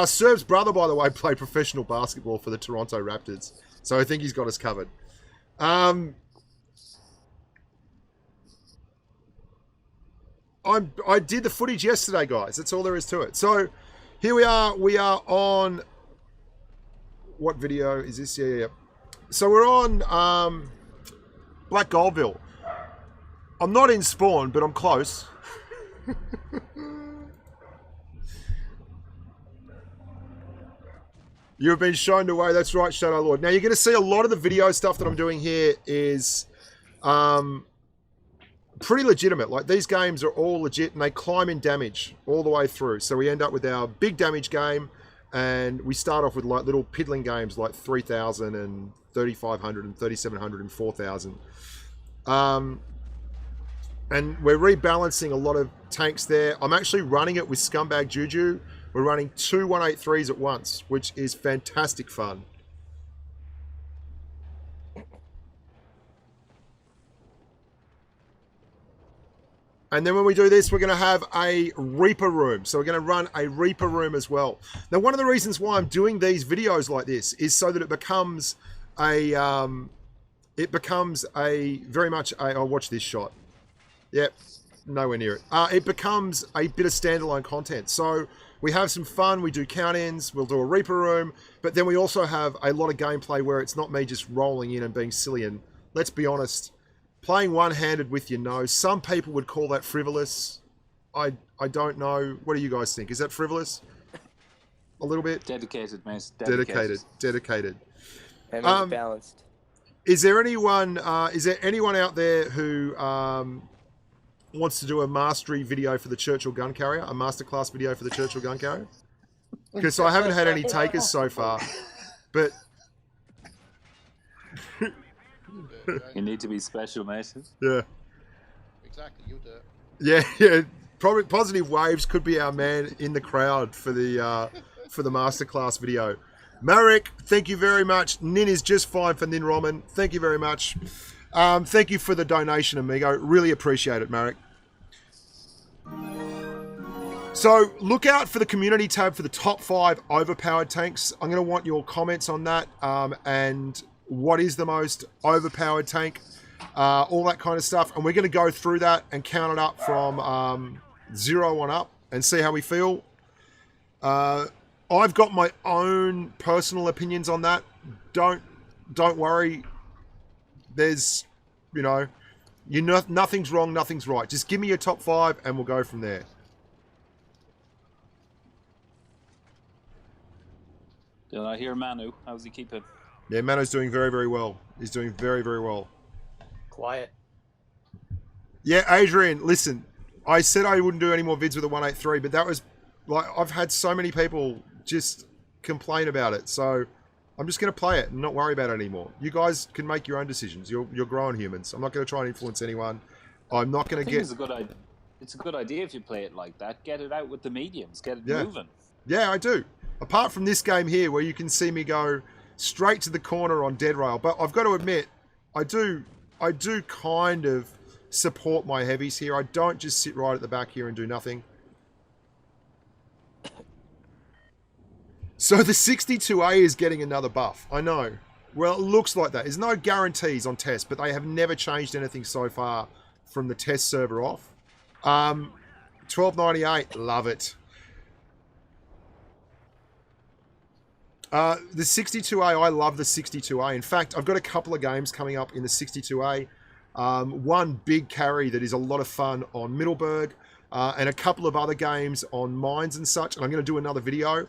Serb's brother, by the way, played professional basketball for the Toronto Raptors. So I think he's got us covered. I did the footage yesterday, guys. That's all there is to it. So here we are. We are on, what video is this? Yeah. So we're on Black Goldville. I'm not in spawn, but I'm close. You've been shown the way. That's right, Shadow Lord. Now, you're going to see a lot of the video stuff that I'm doing here is pretty legitimate. Like, these games are all legit, and they climb in damage all the way through. So we end up with our big damage game, and we start off with like little piddling games like 3,000 and 3,500 and 3,700 and 4,000. And we're rebalancing a lot of tanks there. I'm actually running it with Scumbag Juju. We're running 2 183s at once, which is fantastic fun. And then when we do this, we're going to have a Reaper room. So we're going to run a Reaper room as well. Now, one of the reasons why I'm doing these videos like this is so that it becomes a, very much a, oh, watch this shot. Yep, nowhere near it. It becomes a bit of standalone content. So we have some fun, we do count-ins, we'll do a Reaper room, but then we also have a lot of gameplay where it's not me just rolling in and being silly. And let's be honest, playing one-handed with your nose, some people would call that frivolous. I don't know. What do you guys think? Is that frivolous? A little bit? Dedicated, mate. Dedicated. That means balanced. Is there anyone out there who wants to do a mastery video for the Churchill gun carrier, a masterclass video for the Churchill gun carrier? Because I haven't had any takers so far, but you need to be special, mate. Yeah. Exactly, you do it. Yeah. Probably Positive Waves could be our man in the crowd for the masterclass video. Marek, thank you very much. Nin is just fine for Nin Roman. Thank you very much. Thank you for the donation, amigo. Really appreciate it, Marek. So look out for the community tab for the top 5 overpowered tanks. I'm going to want your comments on that, and what is the most overpowered tank, all that kind of stuff. And we're going to go through that and count it up from 0 on up and see how we feel. I've got my own personal opinions on that. Don't worry. There's, nothing's wrong, nothing's right. Just give me your top 5 and we'll go from there. Did I hear Manu? How's he keeping? Yeah, Manu's doing very, very well. He's doing very, very well. Quiet. Yeah, Adrian, listen, I said I wouldn't do any more vids with a 183, but that was, like, I've had so many people just complain about it. So I'm just going to play it and not worry about it anymore. You guys can make your own decisions. You're grown humans. I'm not going to try and influence anyone. I'm not going to get... It's a good idea if you play it like that. Get it out with the mediums. Get it moving. Yeah, I do. Apart from this game here where you can see me go straight to the corner on dead rail. But I've got to admit, I do kind of support my heavies here. I don't just sit right at the back here and do nothing. So the 62A is getting another buff. I know. Well, it looks like that. There's no guarantees on test, but they have never changed anything so far from the test server off. 1298, love it. The 62A, I love the 62A. In fact, I've got a couple of games coming up in the 62A. One big carry that is a lot of fun on Middleburg, and a couple of other games on mines and such. And I'm going to do another video.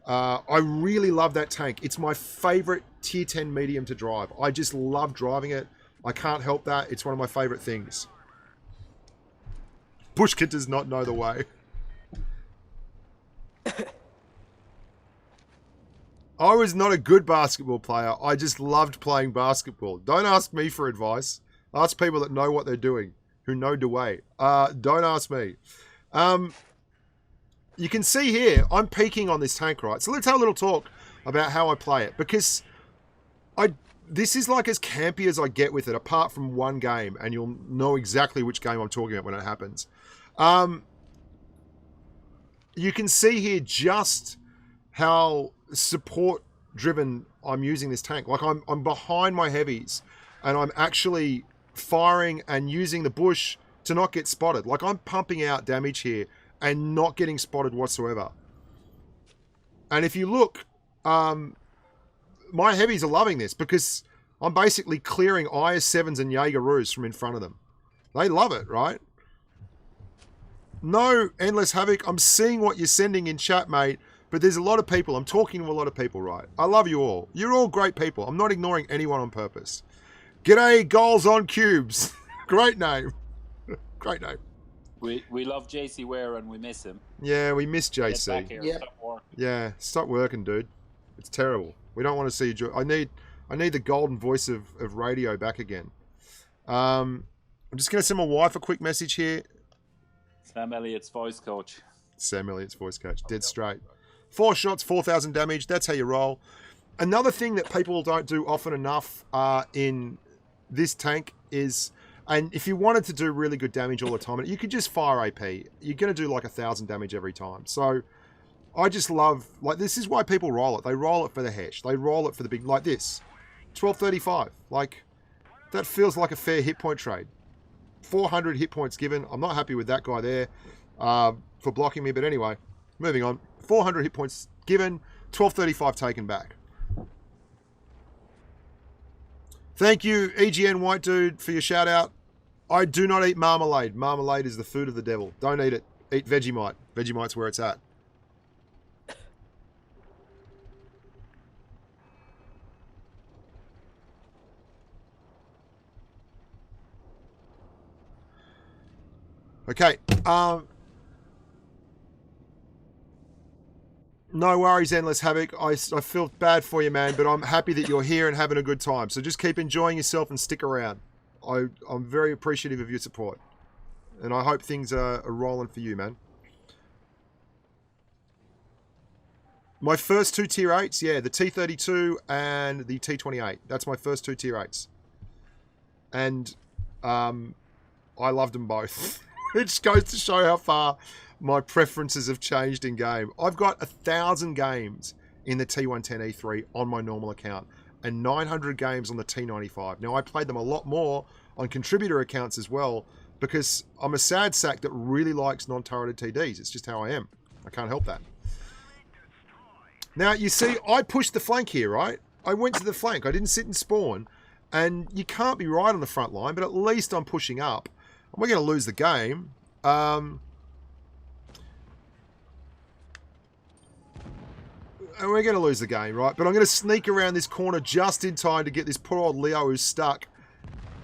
I really love that tank. It's my favorite tier 10 medium to drive. I just love driving it. I can't help that. It's one of my favorite things. Bushka does not know the way. I was not a good basketball player. I just loved playing basketball. Don't ask me for advice. Ask people that know what they're doing, who know the way. Don't ask me. You can see here, I'm peaking on this tank, right? So let's have a little talk about how I play it, because this is like as campy as I get with it, apart from one game, and you'll know exactly which game I'm talking about when it happens. You can see here just how support driven I'm using this tank. Like I'm behind my heavies and I'm actually firing and using the bush to not get spotted. Like, I'm pumping out damage here and not getting spotted whatsoever. And if you look, my heavies are loving this because I'm basically clearing IS-7s and Jaegeroos from in front of them. They love it, right? No, Endless Havoc, I'm seeing what you're sending in chat, mate, but there's a lot of people. I'm talking to a lot of people, right? I love you all. You're all great people. I'm not ignoring anyone on purpose. G'day, Goals on Cubes. Great name. Great name. We love JC Ware and we miss him. Yeah, we miss Get JC. back here, Yeah. stop working. Yeah, stop working, dude. It's terrible. We don't want to see you. I need the golden voice of radio back again. I'm just going to send my wife a quick message here. Sam Elliott's voice coach. Sam Elliott's voice coach. Dead straight. 4 shots, 4,000 damage. That's how you roll. Another thing that people don't do often enough in this tank is, and if you wanted to do really good damage all the time, you could just fire AP. You're going to do like 1,000 damage every time. So I just love, like, this is why people roll it. They roll it for the hash. They roll it for the big, like this. 1235. Like, that feels like a fair hit point trade. 400 hit points given. I'm not happy with that guy there for blocking me. But anyway, moving on. 400 hit points given. 1235 taken back. Thank you, EGN White Dude, for your shout out. I do not eat marmalade. Marmalade is the food of the devil. Don't eat it. Eat Vegemite. Vegemite's where it's at. Okay. No worries, Endless Havoc. I feel bad for you, man, but I'm happy that you're here and having a good time. So just keep enjoying yourself and stick around. I'm very appreciative of your support. And I hope things are rolling for you, man. My first 2 tier 8s, yeah, the T32 and the T28. That's my first 2 tier 8s. And I loved them both. It just goes to show how far my preferences have changed in game. I've got 1,000 games in the T110E3 on my normal account and 900 games on the T95. Now, I played them a lot more on contributor accounts as well because I'm a sad sack that really likes non-turreted TDs. It's just how I am. I can't help that. Now, you see, I pushed the flank here, right? I went to the flank. I didn't sit and spawn. And you can't be right on the front line, but at least I'm pushing up. We're going to lose the game. And we're going to lose the game, right? But I'm going to sneak around this corner just in time to get this poor old Leo who's stuck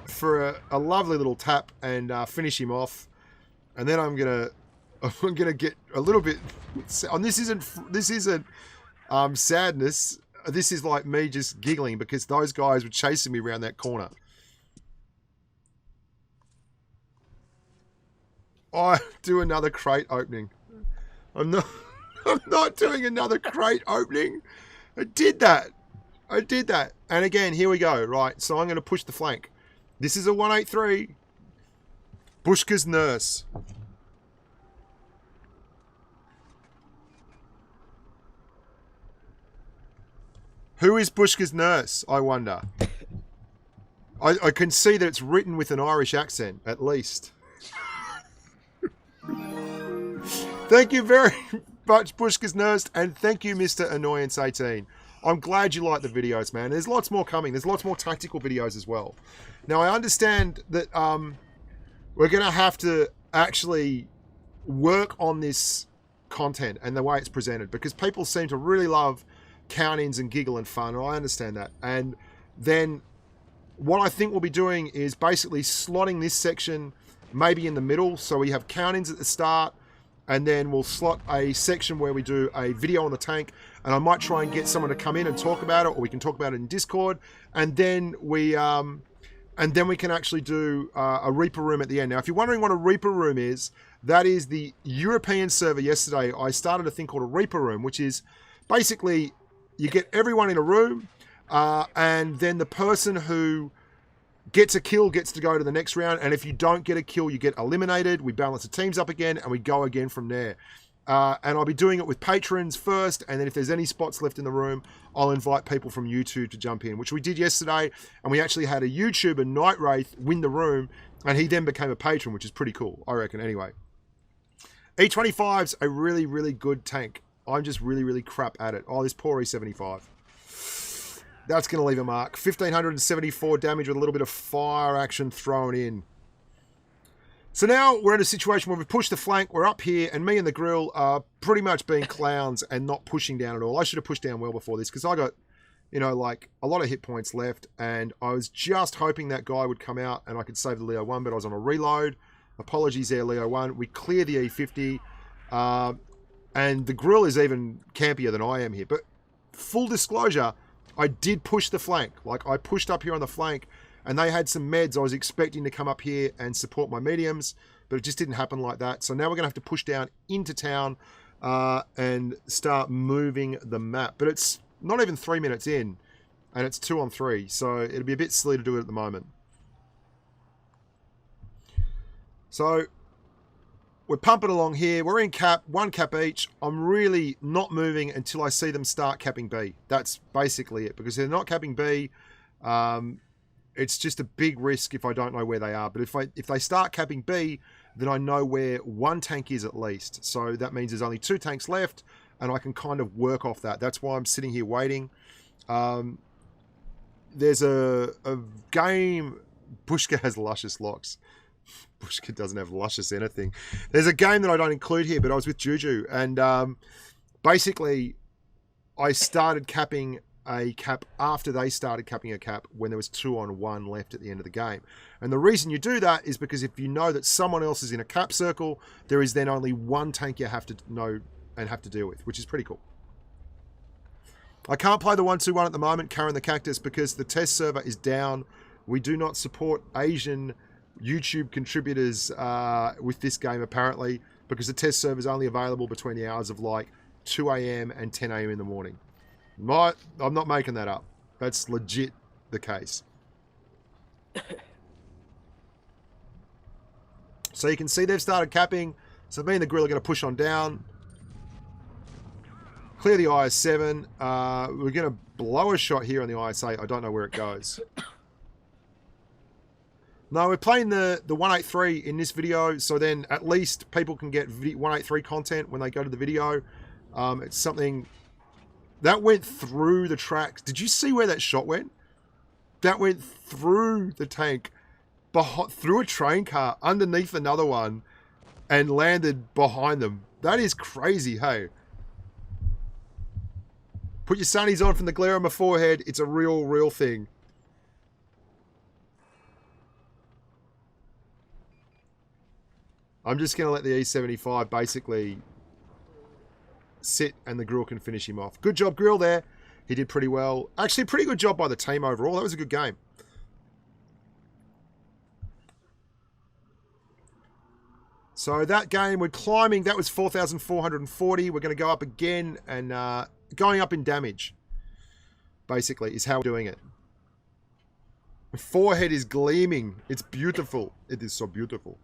for a lovely little tap and finish him off. And then I'm going to get a little bit... And this isn't sadness. This is like me just giggling because those guys were chasing me around that corner. I do another crate opening. I'm not doing another crate opening. I did that. And again, here we go. Right, so I'm going to push the flank. This is a 183. Bushka's nurse. Who is Bushka's nurse, I wonder? I can see that it's written with an Irish accent, at least. Thank you very much, Bushka's nurse, and thank you, Mr. Annoyance18. I'm glad you like the videos, man. There's lots more coming. There's lots more tactical videos as well. Now, I understand that we're going to have to actually work on this content and the way it's presented because people seem to really love count-ins and giggle and fun, and I understand that. And then what I think we'll be doing is basically slotting this section maybe in the middle, so we have count-ins at the start, and then we'll slot a section where we do a video on the tank, and I might try and get someone to come in and talk about it, or we can talk about it in Discord, and then we can actually do a Reaper Room at the end. Now, if you're wondering what a Reaper Room is, that is the European server. Yesterday, I started a thing called a Reaper Room, which is basically you get everyone in a room, and then the person who gets a kill gets to go to the next round, and if you don't get a kill, you get eliminated. We balance the teams up again, and we go again from there. And I'll be doing it with patrons first, and then if there's any spots left in the room, I'll invite people from YouTube to jump in, which we did yesterday, and we actually had a YouTuber, Night Wraith, win the room, And he then became a patron, which is pretty cool, I reckon, anyway. E25's a really, really good tank. I'm just really, really crap at it. Oh, this poor E75. That's going to leave a mark. 1,574 damage with a little bit of fire action thrown in. So now we're in a situation where we've pushed the flank. We're up here, and me and the grill are pretty much being clowns and not pushing down at all. I should have pushed down well before this because I got, you know, like a lot of hit points left, and I was just hoping that guy would come out and I could save the Leo 1, but I was on a reload. Apologies there, Leo 1. We clear the E50, and the grill is even campier than I am here. But full disclosure, I did push the flank. Like, I pushed up here on the flank, and they had some meds. I was expecting to come up here and support my mediums, but it just didn't happen like that. So now we're going to have to push down into town and start moving the map. But it's not even 3 minutes in, and it's 2 on 3. So it'll be a bit silly to do it at the moment. So we're pumping along here. We're in cap, 1 cap each. I'm really not moving until I see them start capping B. That's basically it, because they're not capping B. It's just a big risk if I don't know where they are. But if they start capping B, then I know where 1 tank is at least. So that means there's only 2 tanks left, and I can kind of work off that. That's why I'm sitting here waiting. There's a game. Bushka has luscious locks. Bushka doesn't have luscious anything. There's a game that I don't include here, but I was with Juju, and basically I started capping a cap after they started capping a cap when there was 2 on 1 left at the end of the game. And the reason you do that is because if you know that someone else is in a cap circle, there is then only 1 tank you have to know and have to deal with, which is pretty cool. I can't play the 1-2-1 at the moment, Karen the Cactus, because the test server is down. We do not support Asian YouTube contributors with this game, apparently, because the test server is only available between the hours of like 2 a.m. and 10 a.m. in the morning. I'm not making that up. That's legit the case. So you can see they've started capping. So me and the grill are going to push on down. Clear the IS-7. We're going to blow a shot here on the IS-8. I don't know where it goes. No, we're playing the 183 in this video, so then at least people can get 183 content when they go to the video. It's something that went through the tracks. Did you see where that shot went? That went through the tank, through a train car, underneath another one, and landed behind them. That is crazy, hey? Put your sunnies on from the glare on my forehead. It's a real thing. I'm just going to let the E75 basically sit and the grill can finish him off. Good job, grill there. He did pretty well. Actually, pretty good job by the team overall. That was a good game. So that game, we're climbing. That was 4,440. We're going to go up again, and going up in damage, basically, is how we're doing it. My forehead is gleaming. It's beautiful. It is so beautiful.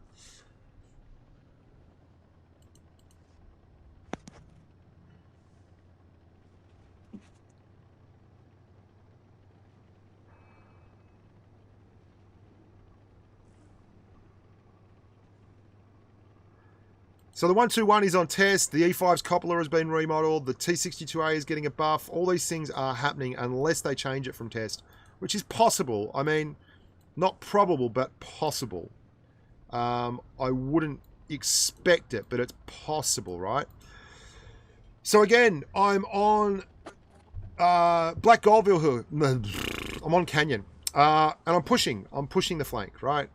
So the 121 is on test. The E5's Coppola has been remodeled. The T62A is getting a buff. All these things are happening unless they change it from test, which is possible. I mean, not probable, but possible. I wouldn't expect it, but it's possible, right? So again, I'm on Black Goldville Hill. I'm on Canyon. And I'm pushing the flank, right?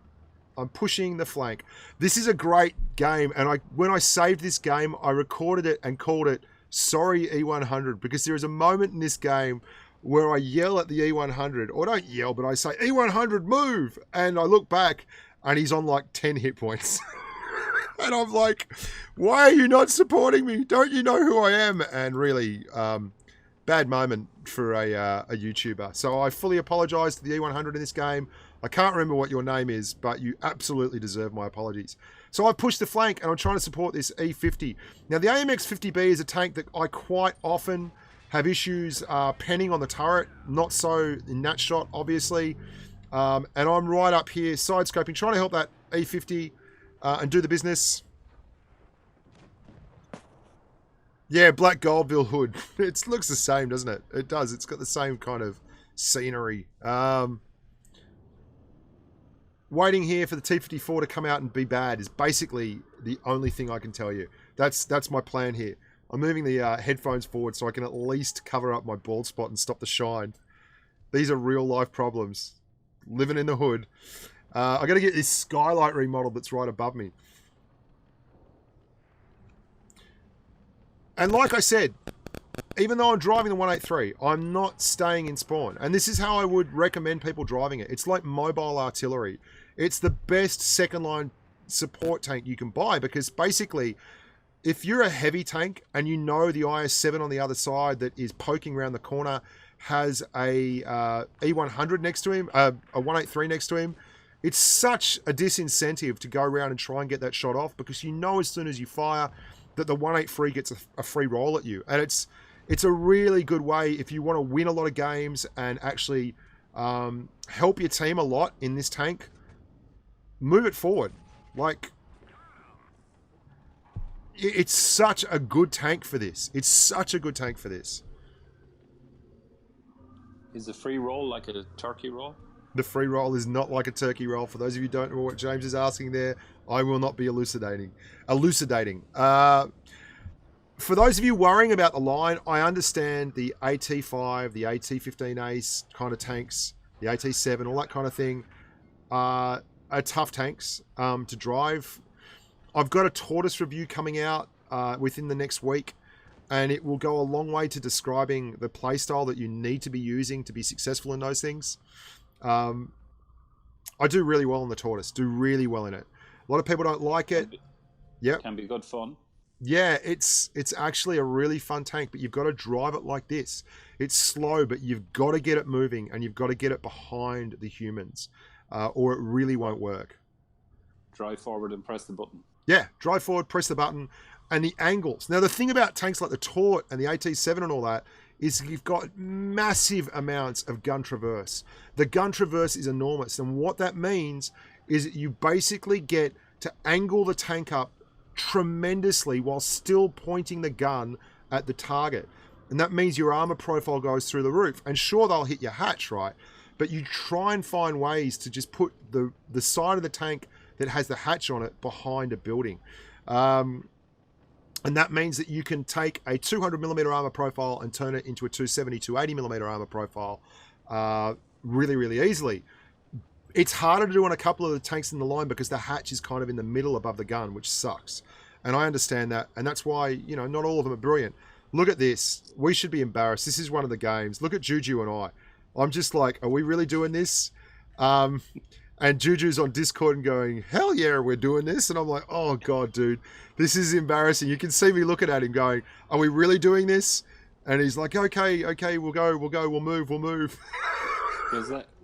I'm pushing the flank. This is a great game, and when I saved this game, I recorded it and called it Sorry E100, because there is a moment in this game where I yell at the E100, or don't yell, but I say, E100, move! And I look back, and he's on like 10 hit points. And I'm like, why are you not supporting me? Don't you know who I am? And really, bad moment for a YouTuber. So I fully apologize to the E100 in this game. I can't remember what your name is, but you absolutely deserve my apologies. So I pushed the flank, and I'm trying to support this E50. Now, the AMX-50B is a tank that I quite often have issues penning on the turret. Not so in that shot, obviously. And I'm right up here, side-scoping, trying to help that E50 and do the business. Yeah, Black Goldville hood. It looks the same, doesn't it? It does. It's got the same kind of scenery. Waiting here for the T-54 to come out and be bad is basically the only thing I can tell you. That's my plan here. I'm moving the headphones forward so I can at least cover up my bald spot and stop the shine. These are real life problems. Living in the hood. I got to get this skylight remodeled that's right above me. And like I said, even though I'm driving the 183, I'm not staying in spawn. And this is how I would recommend people driving it. It's like mobile artillery. It's the best second line support tank you can buy, because basically, if you're a heavy tank and you know the IS-7 on the other side that is poking around the corner has a E100 next to him, a 183 next to him, it's such a disincentive to go around and try and get that shot off, because you know as soon as you fire that the 183 gets a free roll at you. And it's a really good way if you want to win a lot of games and actually help your team a lot in this tank. Move it forward. Like, it's such a good tank for this. It's such a good tank for this. Is the free roll like a turkey roll? The free roll is not like a turkey roll. For those of you who don't know what James is asking there, I will not be elucidating. For those of you worrying about the line, I understand the AT5, the AT-15A kind of tanks, the AT-7, all that kind of thing are tough tanks to drive. I've got a tortoise review coming out within the next week, and it will go a long way to describing the playstyle that you need to be using to be successful in those things. I do really well on the tortoise, do really well in it. A lot of people don't like it. Yep. Can be good fun. Yeah, it's actually a really fun tank, but you've got to drive it like this. It's slow, but you've got to get it moving, and you've got to get it behind the humans, or it really won't work. Drive forward and press the button. Yeah, drive forward, press the button, and the angles. Now, the thing about tanks like the Tort and the AT-7 and all that is you've got massive amounts of gun traverse. The gun traverse is enormous, and what that means is that you basically get to angle the tank up tremendously while still pointing the gun at the target. And that means your armor profile goes through the roof. And sure, they'll hit your hatch, right? But you try and find ways to just put the side of the tank that has the hatch on it behind a building. And that means that you can take a 200mm armor profile and turn it into a 270, 280mm armor profile really, really easily. It's harder to do on a couple of the tanks in the line because the hatch is kind of in the middle above the gun, which sucks. And I understand that. And that's why, you know, not all of them are brilliant. Look at this. We should be embarrassed. This is one of the games. Look at Juju and I. I'm just like, are we really doing this? And Juju's on Discord and going, hell yeah, we're doing this. And I'm like, oh God, dude, this is embarrassing. You can see me looking at him going, are we really doing this? And he's like, okay, we'll move.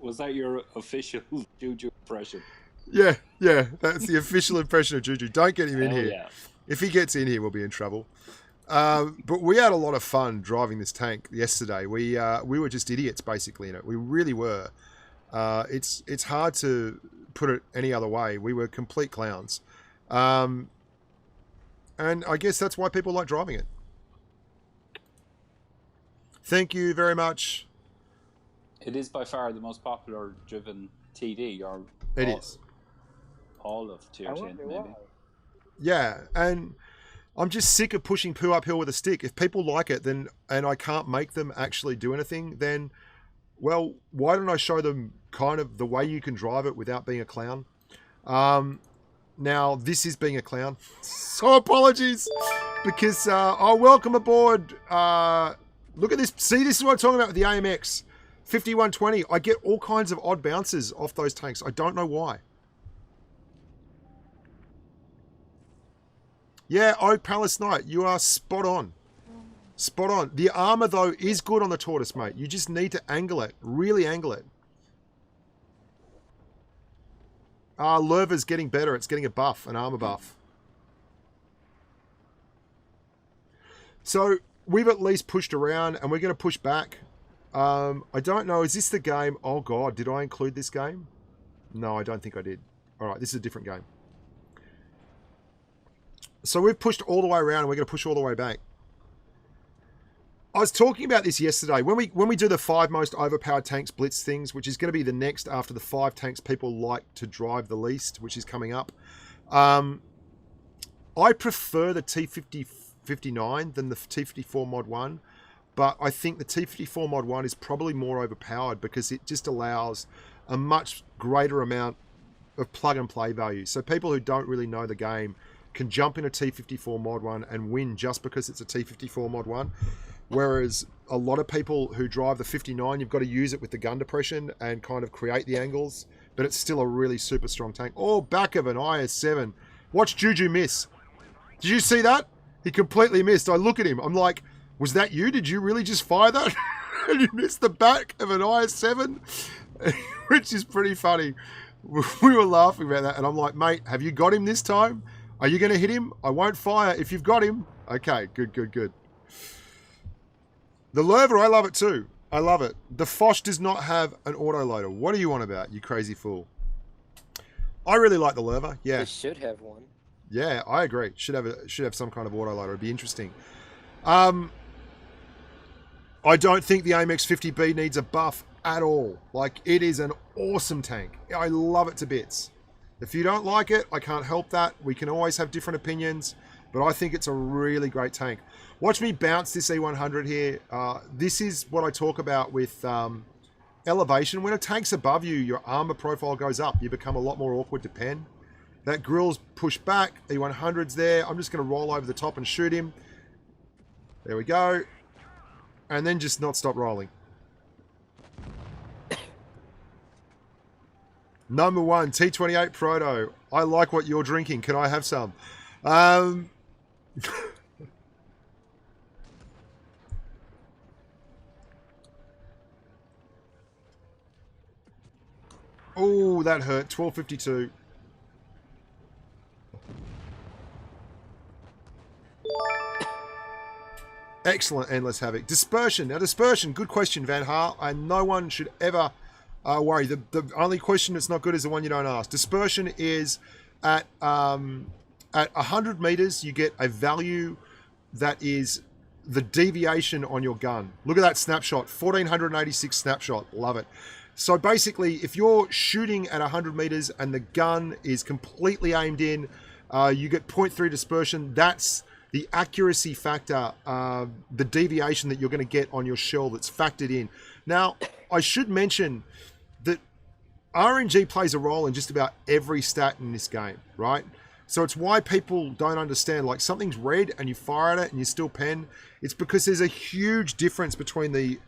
Was that your official Juju impression? Yeah, that's the official impression of Juju. Don't get him in here. Yeah. If he gets in here, we'll be in trouble. But we had a lot of fun driving this tank yesterday. We were just idiots basically in it. We really were. It's hard to put it any other way. We were complete clowns. And I guess that's why people like driving it. Thank you very much. It is by far the most popular driven TD, or it is. All of tier 10, maybe. Why. Yeah, and I'm just sick of pushing poo uphill with a stick. If people like it, then, and I can't make them actually do anything, then, well, why don't I show them kind of the way you can drive it without being a clown? Now, this is being a clown, so apologies, because, welcome aboard. Look at this. See, this is what I'm talking about with the AMX. 5120, I get all kinds of odd bounces off those tanks. I don't know why. Yeah, Oak Palace Knight, you are spot on. Spot on. The armor, though, is good on the Tortoise, mate. You just need to angle it. Really angle it. Lerva's getting better. It's getting a buff, an armor buff. So, we've at least pushed around, and we're going to push back. I don't know. Is this the game? Oh, God. Did I include this game? No, I don't think I did. All right, this is a different game. So we've pushed all the way around and we're going to push all the way back. I was talking about this yesterday. When we do the 5 most overpowered tanks blitz things, which is going to be the next after the 5 tanks people like to drive the least, which is coming up. I prefer the T50-59 than the T54 Mod 1, but I think the T54 Mod 1 is probably more overpowered because it just allows a much greater amount of plug and play value. So people who don't really know the game can jump in a T54 Mod 1 and win just because it's a T54 Mod 1. Whereas a lot of people who drive the 59, you've got to use it with the gun depression and kind of create the angles, but it's still a really super strong tank. Oh, back of an IS-7. Watch Juju miss. Did you see that? He completely missed. I look at him. I'm like, was that you? Did you really just fire that? And you missed the back of an IS-7? Which is pretty funny. We were laughing about that, and I'm like, mate, have you got him this time? Are you going to hit him? I won't fire if you've got him. Okay, good, good, good. The Lerva, I love it too. I love it. The Foch does not have an autoloader. What are you on about, you crazy fool? I really like the Lerva. Yeah. It should have one. Yeah, I agree. Should have some kind of autoloader. It'd be interesting. I don't think the Amex 50B needs a buff at all. Like, it is an awesome tank. I love it to bits. If you don't like it, I can't help that. We can always have different opinions, but I think it's a really great tank. Watch me bounce this E100 here. This is what I talk about with elevation. When a tank's above you, your armor profile goes up. You become a lot more awkward to pen. That grill's pushed back. E100's there. I'm just going to roll over the top and shoot him. There we go. And then just not stop rolling. Number 1, T28 Proto. I like what you're drinking. Can I have some? Oh, that hurt. 1252. Excellent Endless Havoc. Dispersion. Now, Dispersion, good question, Van Haar. And no one should ever worry. The only question that's not good is the one you don't ask. Dispersion is at 100 meters, you get a value that is the deviation on your gun. Look at that snapshot. 1486 snapshot. Love it. So basically, if you're shooting at 100 meters and the gun is completely aimed in, you get 0.3 dispersion. That's the accuracy factor, the deviation that you're going to get on your shell that's factored in. Now, I should mention that RNG plays a role in just about every stat in this game, right? So it's why people don't understand, like, something's red and you fire at it and you still pen. It's because there's a huge difference between the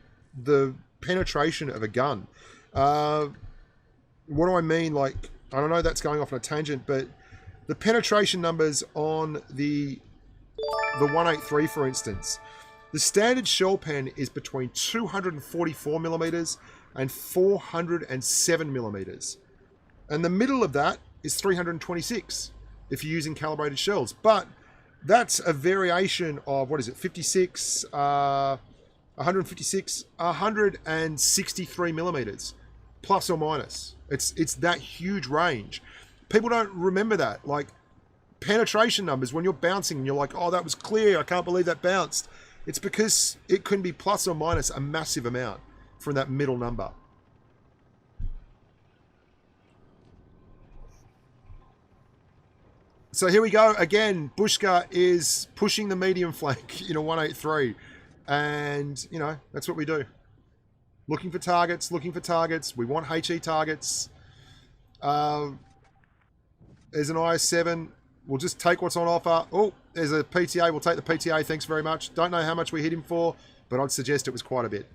penetration of a gun. What do I mean? Like, I don't know, that's going off on a tangent, but the penetration numbers on the 183, for instance, the standard shell pen is between 244 millimeters and 407 millimeters. And the middle of that is 326 if you're using calibrated shells. But that's a variation of, what is it, 56, 156, 163 millimeters, plus or minus. It's that huge range. People don't remember that. Like, penetration numbers, when you're bouncing and you're like, oh, that was clear, I can't believe that bounced. It's because it can be plus or minus a massive amount from that middle number. So here we go again. Bushka is pushing the medium flank in a 183. And, you know, that's what we do. Looking for targets, looking for targets. We want HE targets. There's an IS-7. We'll just take what's on offer. Oh, there's a PTA. We'll take the PTA. Thanks very much. Don't know how much we hit him for, but I'd suggest it was quite a bit.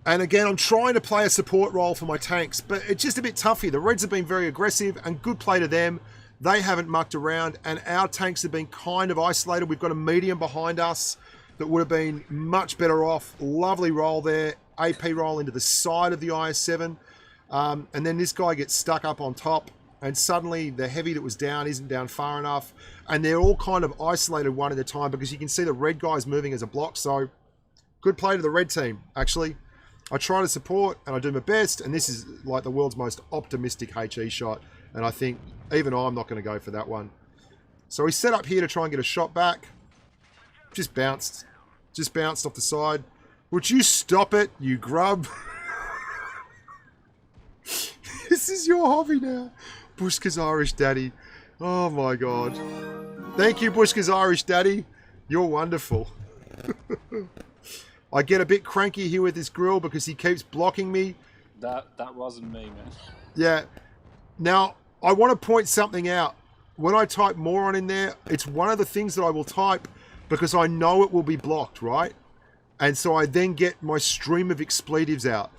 And again, I'm trying to play a support role for my tanks, but it's just a bit tough here. The Reds have been very aggressive, and good play to them. They haven't mucked around, and our tanks have been kind of isolated. We've got a medium behind us that would have been much better off. Lovely roll there. AP roll into the side of the IS-7. And then this guy gets stuck up on top, and suddenly the heavy that was down isn't down far enough. And they're all kind of isolated one at a time because you can see the red guy's moving as a block. So good play to the red team, actually. I try to support and I do my best, and this is like the world's most optimistic HE shot, and I think even I'm not going to go for that one. So he's set up here to try and get a shot back. Just bounced off the side. Would you stop it, you grub? This is your hobby now. Bushka's Irish Daddy. Oh my God. Thank you, Bushka's Irish Daddy. You're wonderful. I get a bit cranky here with this grill because he keeps blocking me. That wasn't me, man. Yeah. Now, I want to point something out. When I type moron in there, it's one of the things that I will type because I know it will be blocked, right? And so I then get my stream of expletives out.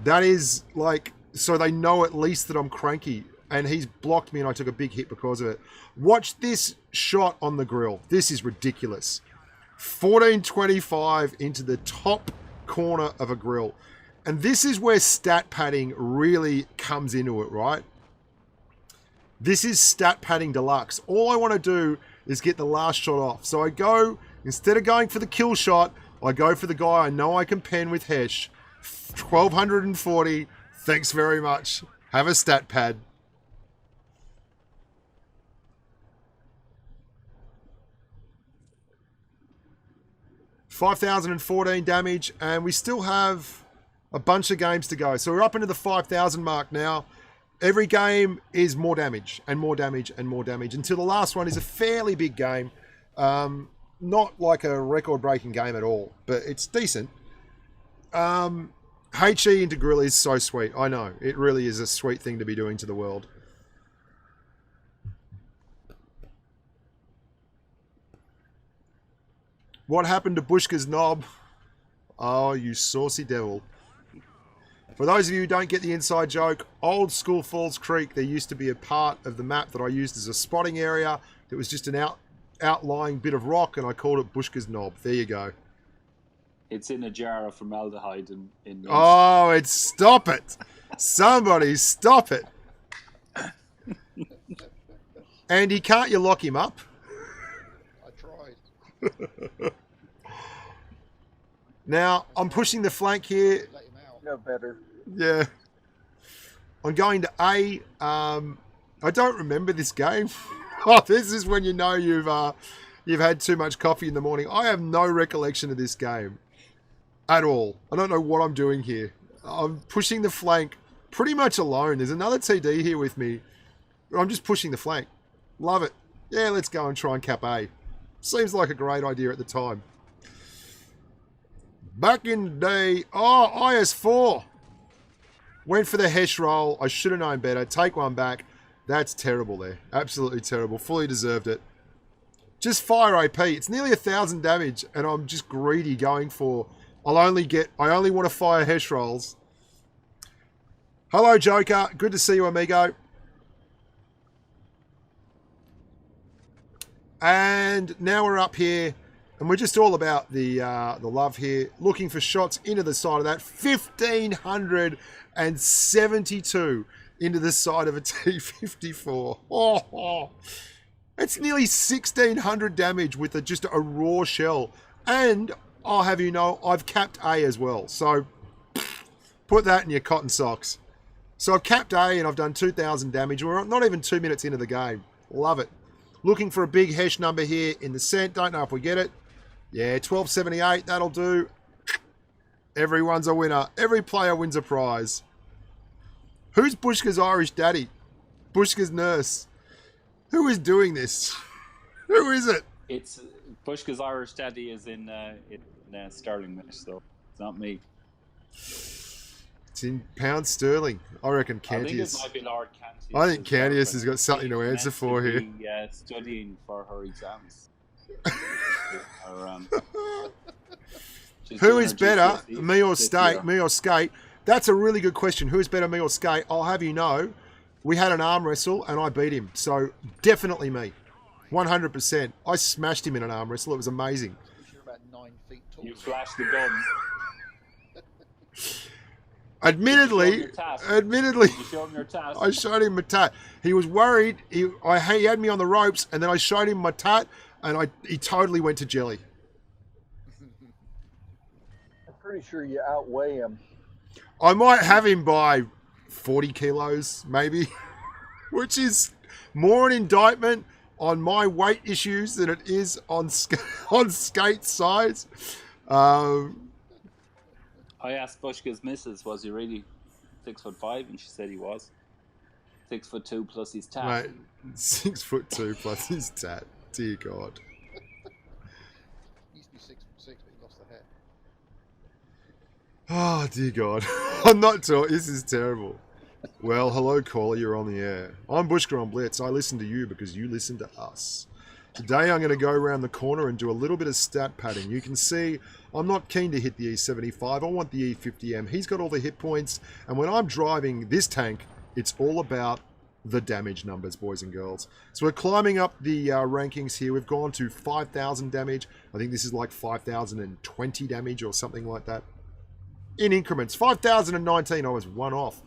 That is like, so they know at least that I'm cranky. And he's blocked me and I took a big hit because of it. Watch this shot on the grill. This is ridiculous. 1425 into the top corner of a grill. And this is where stat padding really comes into it, right? This is stat padding deluxe. All I want to do is get the last shot off. So I go, instead of going for the kill shot, I go for the guy I know I can pen with Hesh. 1240. Thanks very much. Have a stat pad. $5,014 damage, and we still have a bunch of games to go. So we're up into the 5,000 mark now. Every game is more damage and more damage and more damage until the last one is a fairly big game. Not like a record-breaking game at all, but it's decent. HE into grill is so sweet. I know. It really is a sweet thing to be doing to the world. What happened to Bushka's knob? Oh, you saucy devil. For those of you who don't get the inside joke, old school Falls Creek, there used to be a part of the map that I used as a spotting area. It was just an outlying bit of rock, and I called it Bushka's knob. There you go. It's in a jar of formaldehyde in Oh, it's stop it. Somebody stop it. Andy, can't you lock him up? Now, I'm pushing the flank here. No better. Yeah. I'm going to A. I don't remember this game. Oh, this is when you know you've had too much coffee in the morning. I have no recollection of this game at all. I don't know what I'm doing here. I'm pushing the flank pretty much alone. There's another TD here with me. I'm just pushing the flank. Love it. Yeah, let's go and try and cap A. Seems like a great idea at the time. Back in the day, oh, IS4. Went for the Hesh roll. I should have known better. Take one back. That's terrible there. Absolutely terrible. Fully deserved it. Just fire AP. It's nearly 1,000 damage, and I'm just greedy going for... I only want to fire Hesh rolls. Hello, Joker. Good to see you, amigo. And now we're up here, and we're just all about the love here. Looking for shots into the side of that. 1,572 into the side of a T-54. Oh, it's nearly 1,600 damage with just a raw shell. And I'll have you know, I've capped A as well. So put that in your cotton socks. So I've capped A and I've done 2,000 damage. We're not even 2 minutes into the game. Love it. Looking for a big Hesh number here in the cent. Don't know if we get it. Yeah, 1278. That'll do. Everyone's a winner. Every player wins a prize. Who's Bushka's Irish daddy? Bushka's nurse. Who is doing this? Who is it? It's Bushka's Irish daddy is in sterling mesh, though. It's not me. It's in pound sterling. I reckon Cantius. I think it might be Lord Cantius. I think Cantius has got something to answer for here. Studying for her exams. Who is better, me or Skate? Me or Skate? That's a really good question. Who is better, me or Skate? I'll have you know, we had an arm wrestle and I beat him. So definitely me. 100%. I smashed him in an arm wrestle. It was amazing. You're about 9 feet tall. You flashed the gun. Admittedly, you showed him your tat. I showed him my tat. He was worried. He had me on the ropes, and then I showed him my tat, and he totally went to jelly. I'm pretty sure you outweigh him. I might have him by 40 kilos, maybe, which is more an indictment on my weight issues than it is on on skate size. I asked Bushka's missus, was he really 6'5", and she said he was 6'2" plus his tat. Mate, 6'2" plus his tat. Dear God. He used to be 6'6", but he lost the hair. Oh, dear God. I'm not talking. This is terrible. Well, hello, caller. You're on the air. I'm Bushka on Blitz. I listen to you because you listen to us. Today, I'm going to go around the corner and do a little bit of stat padding. You can see I'm not keen to hit the E75. I want the E50M. He's got all the hit points. And when I'm driving this tank, it's all about the damage numbers, boys and girls. So we're climbing up the rankings here. We've gone to 5,000 damage. I think this is like 5,020 damage or something like that. In increments. 5,019, I was one off.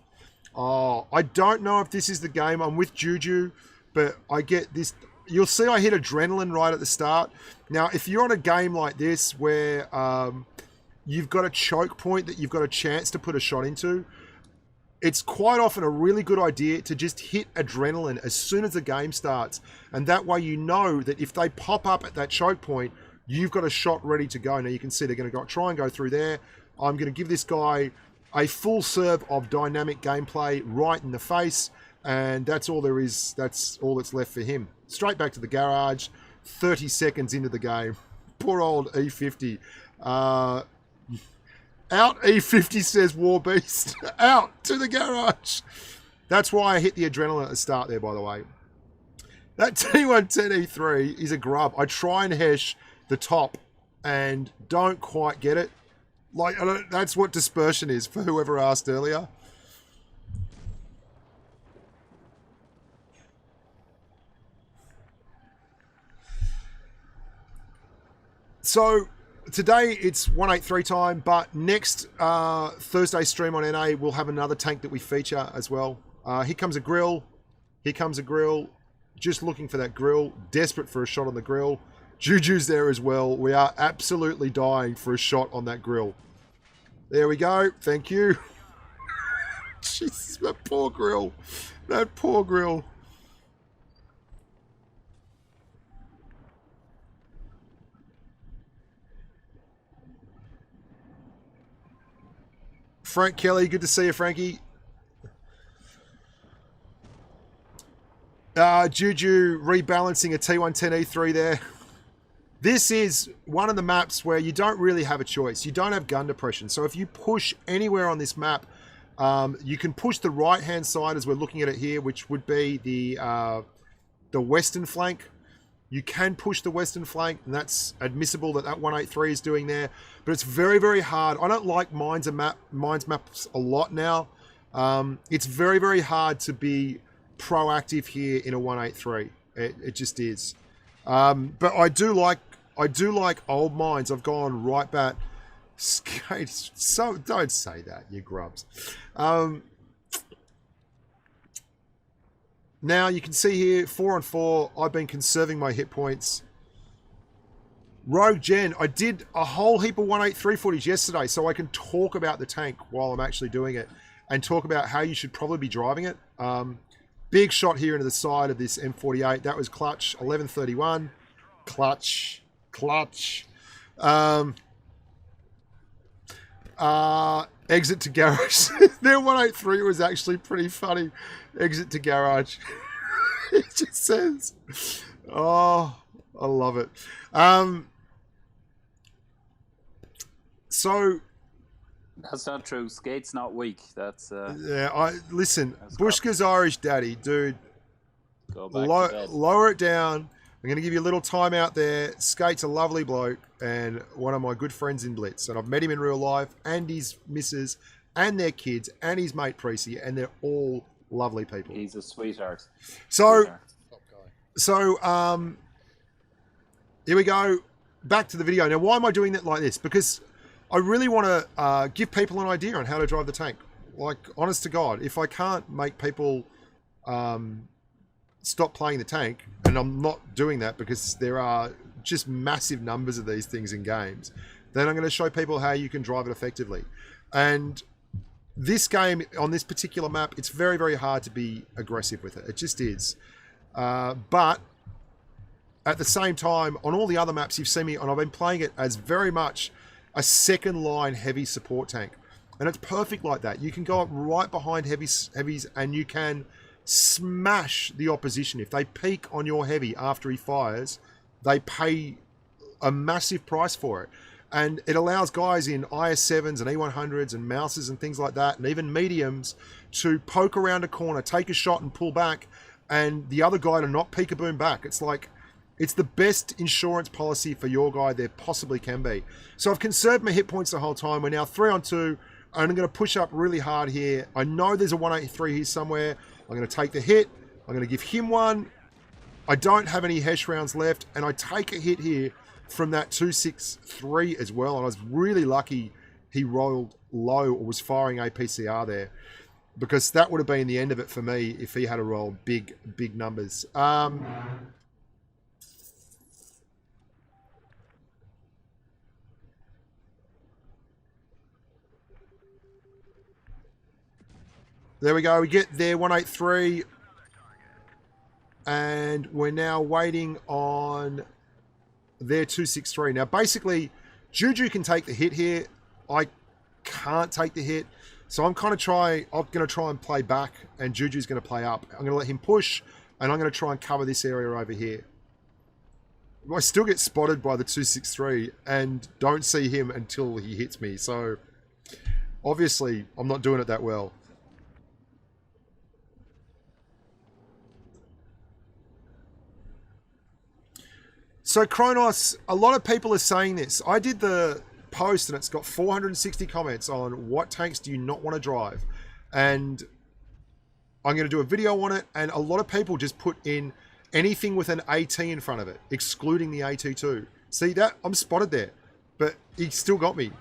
Oh, I don't know if this is the game. I'm with Juju, but I get this. You'll see I hit adrenaline right at the start. Now, if you're on a game like this where you've got a choke point that you've got a chance to put a shot into, it's quite often a really good idea to just hit adrenaline as soon as the game starts. And that way you know that if they pop up at that choke point, you've got a shot ready to go. Now, you can see they're going to try and go through there. I'm going to give this guy a full serve of dynamic gameplay right in the face, and that's all there is. That's all that's left for him. Straight back to the garage, 30 seconds into the game. Poor old E50. Out E50, says War Beast. Out to the garage. That's why I hit the adrenaline at the start there, by the way. That T110E3 is a grub. I try and hesh the top and don't quite get it. Like, that's what dispersion is, for whoever asked earlier. So, today it's 183 time, but next Thursday stream on NA, we'll have another tank that we feature as well. Here comes a grill. Here comes a grill. Just looking for that grill. Desperate for a shot on the grill. Juju's there as well. We are absolutely dying for a shot on that grill. There we go. Thank you. Jesus, that poor grill. That poor grill. Frank Kelly, good to see you, Frankie. Juju rebalancing a T110E3 there. This is one of the maps where you don't really have a choice. You don't have gun depression. So if you push anywhere on this map, you can push the right-hand side as we're looking at it here, which would be the western flank. You can push the western flank, and that's admissible that 183 is doing there. But it's very, very hard. I don't like mines maps a lot now. It's very, very hard to be proactive here in a 183. It just is. But I do like old mines. I've gone right back. Skate. So don't say that, you grubs. Now you can see here 4 on 4. I've been conserving my hit points. Rogue Gen. I did a whole heap of 183 footage yesterday, so I can talk about the tank while I'm actually doing it, and talk about how you should probably be driving it. Big shot here into the side of this M48. That was clutch. 11:31. Clutch. Exit to garage. Their 183 was actually pretty funny. Exit to garage. It just says, oh, I love it. So That's not true. Skate's not weak. That's yeah. Listen. Bushka's Irish daddy, dude. Go back to bed. Lower it down. I'm going to give you a little time out there. Skate's a lovely bloke and one of my good friends in Blitz. And I've met him in real life, and his missus and their kids and his mate Precy, and they're all lovely people. He's a sweetheart. So here we go. Back to the video. Now, why am I doing that like this? Because I really want to give people an idea on how to drive the tank. Like, honest to God, if I can't make people stop playing the tank, and I'm not doing that because there are just massive numbers of these things in games, then I'm going to show people how you can drive it effectively. And this game, on this particular map, it's very, very hard to be aggressive with it. It just is. But at the same time, on all the other maps you've seen me, and I've been playing it as very much a second line heavy support tank. And it's perfect like that. You can go up right behind heavies and you can smash the opposition. If they peek on your heavy after he fires, they pay a massive price for it. And it allows guys in IS-7s and E100s and mouses and things like that, and even mediums, to poke around a corner, take a shot and pull back, and the other guy to not peek-a-boom back. It's like, it's the best insurance policy for your guy there possibly can be. So I've conserved my hit points the whole time. We're now 3-on-2. I'm going to push up really hard here. I know there's a 183 here somewhere. I'm going to take the hit. I'm going to give him one. I don't have any Hesh rounds left, and I take a hit here from that 263 as well. And I was really lucky he rolled low or was firing APCR there, because that would have been the end of it for me if he had to roll big numbers. There we go. We get there, 183. And we're now waiting on their 263. Now, basically, Juju can take the hit here. I can't take the hit. So I'm going to try and play back, and Juju's going to play up. I'm going to let him push, and I'm going to try and cover this area over here. I still get spotted by the 263 and don't see him until he hits me. So, obviously, I'm not doing it that well. So Kronos, a lot of people are saying this. I did the post and it's got 460 comments on what tanks do you not want to drive. And I'm going to do a video on it. And a lot of people just put in anything with an AT in front of it, excluding the AT2. See that? I'm spotted there. But he still got me.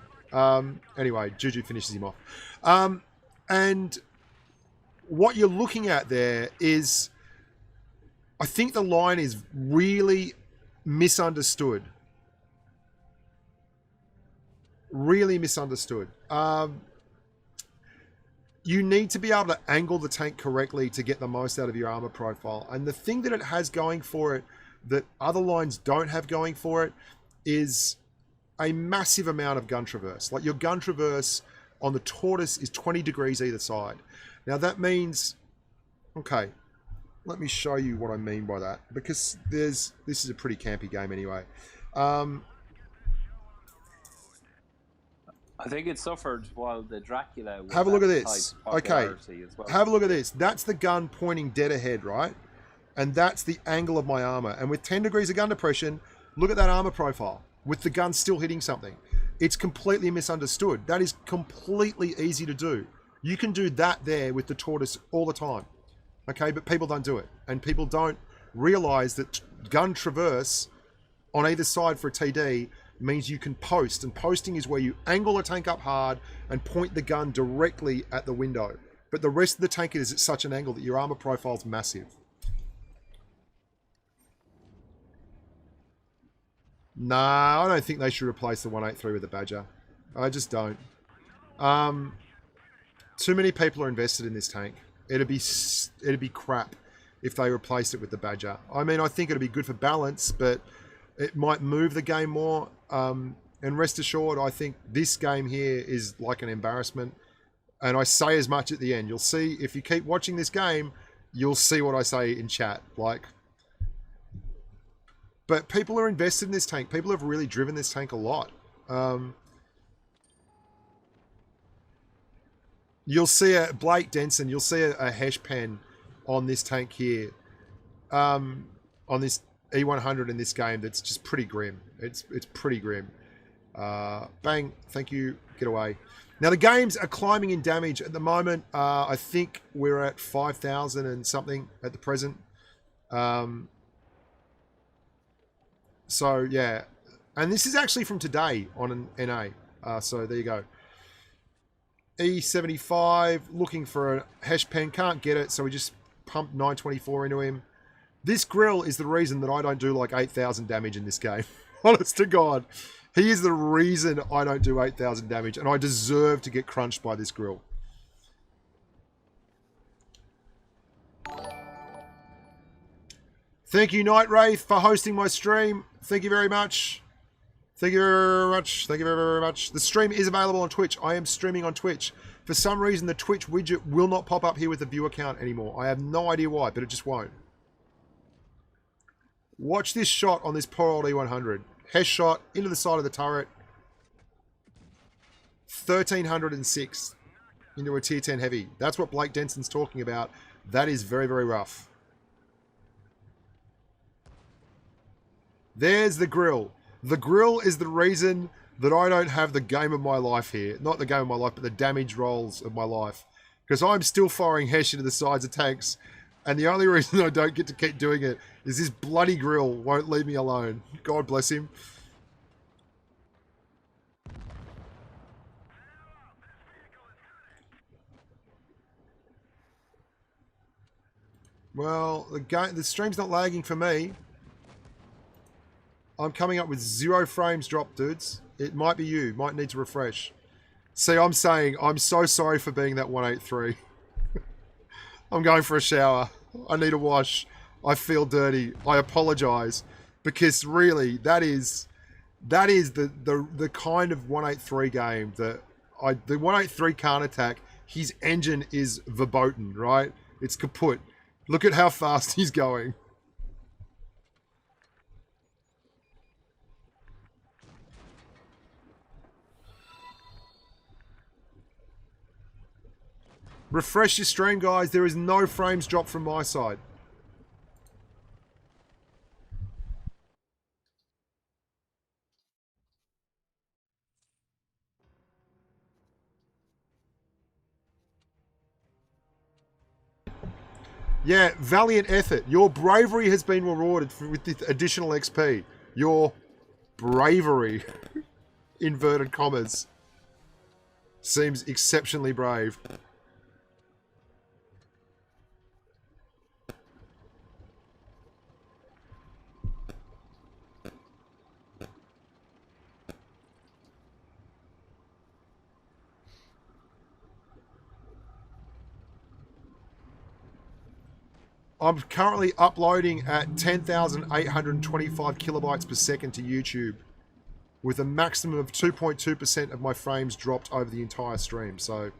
Anyway, Juju finishes him off. And what you're looking at there is, I think the line is really misunderstood. Really misunderstood. You need to be able to angle the tank correctly to get the most out of your armor profile. And the thing that it has going for it that other lines don't have going for it is a massive amount of gun traverse. Like your gun traverse on the Tortoise is 20 degrees either side. Now that means, okay, let me show you what I mean by that, because this is a pretty campy game anyway. I think it suffered while the Dracula was have a look at this. Okay, as well. have a look at this. That's the gun pointing dead ahead, right? And that's the angle of my armor. And with 10 degrees of gun depression, look at that armor profile with the gun still hitting something. It's completely misunderstood. That is completely easy to do. You can do that there with the Tortoise all the time. Okay, but people don't do it. And people don't realize that gun traverse on either side for a TD means you can post. And posting is where you angle the tank up hard and point the gun directly at the window. But the rest of the tank is at such an angle that your armor profile is massive. Nah, I don't think they should replace the 183 with the Badger. I just don't. Too many people are invested in this tank. It'd be crap if they replaced it with the Badger. I mean, I think it'd be good for balance, but it might move the game more. And rest assured, I think this game here is like an embarrassment. And I say as much at the end. You'll see, if you keep watching this game, you'll see what I say in chat. Like, but people are invested in this tank. People have really driven this tank a lot. You'll see Blake Denson, you'll see a Hesh pen on this tank here, on this E100 in this game that's just pretty grim. It's pretty grim. Bang, thank you, get away. Now the games are climbing in damage at the moment. I think we're at 5,000 and something at the present. So yeah, and this is actually from today on an NA. So there you go. E75, looking for a Hesh pen, can't get it, so we just pumped 924 into him. This grill is the reason that I don't do like 8,000 damage in this game. Honest to God. He is the reason I don't do 8,000 damage, and I deserve to get crunched by this grill. Thank you, Night Wraith, for hosting my stream. Thank you very much. Thank you very much. Thank you very, very much. The stream is available on Twitch. I am streaming on Twitch. For some reason, the Twitch widget will not pop up here with the viewer count anymore. I have no idea why, but it just won't. Watch this shot on this poor old E100. Hesh shot into the side of the turret. 1306 into a tier 10 heavy. That's what Blake Denson's talking about. That is very, very rough. There's the grill. The grill is the reason that I don't have the game of my life here. Not the game of my life, but the damage rolls of my life. Because I'm still firing Hesh into the sides of tanks. And the only reason I don't get to keep doing it is this bloody grill won't leave me alone. God bless him. Well, the stream's not lagging for me. I'm coming up with 0 frames drop, dudes. It might be you. Might need to refresh. See, I'm saying I'm so sorry for being that 183. I'm going for a shower. I need a wash. I feel dirty. I apologize. Because really, that is the kind of 183 game that the 183 can't attack. His engine is verboten, right? It's kaput. Look at how fast he's going. Refresh your stream, guys. There is no frames drop from my side. Yeah, valiant effort. Your bravery has been rewarded with the additional XP. Your bravery, inverted commas, seems exceptionally brave. I'm currently uploading at 10,825 kilobytes per second to YouTube with a maximum of 2.2% of my frames dropped over the entire stream. So I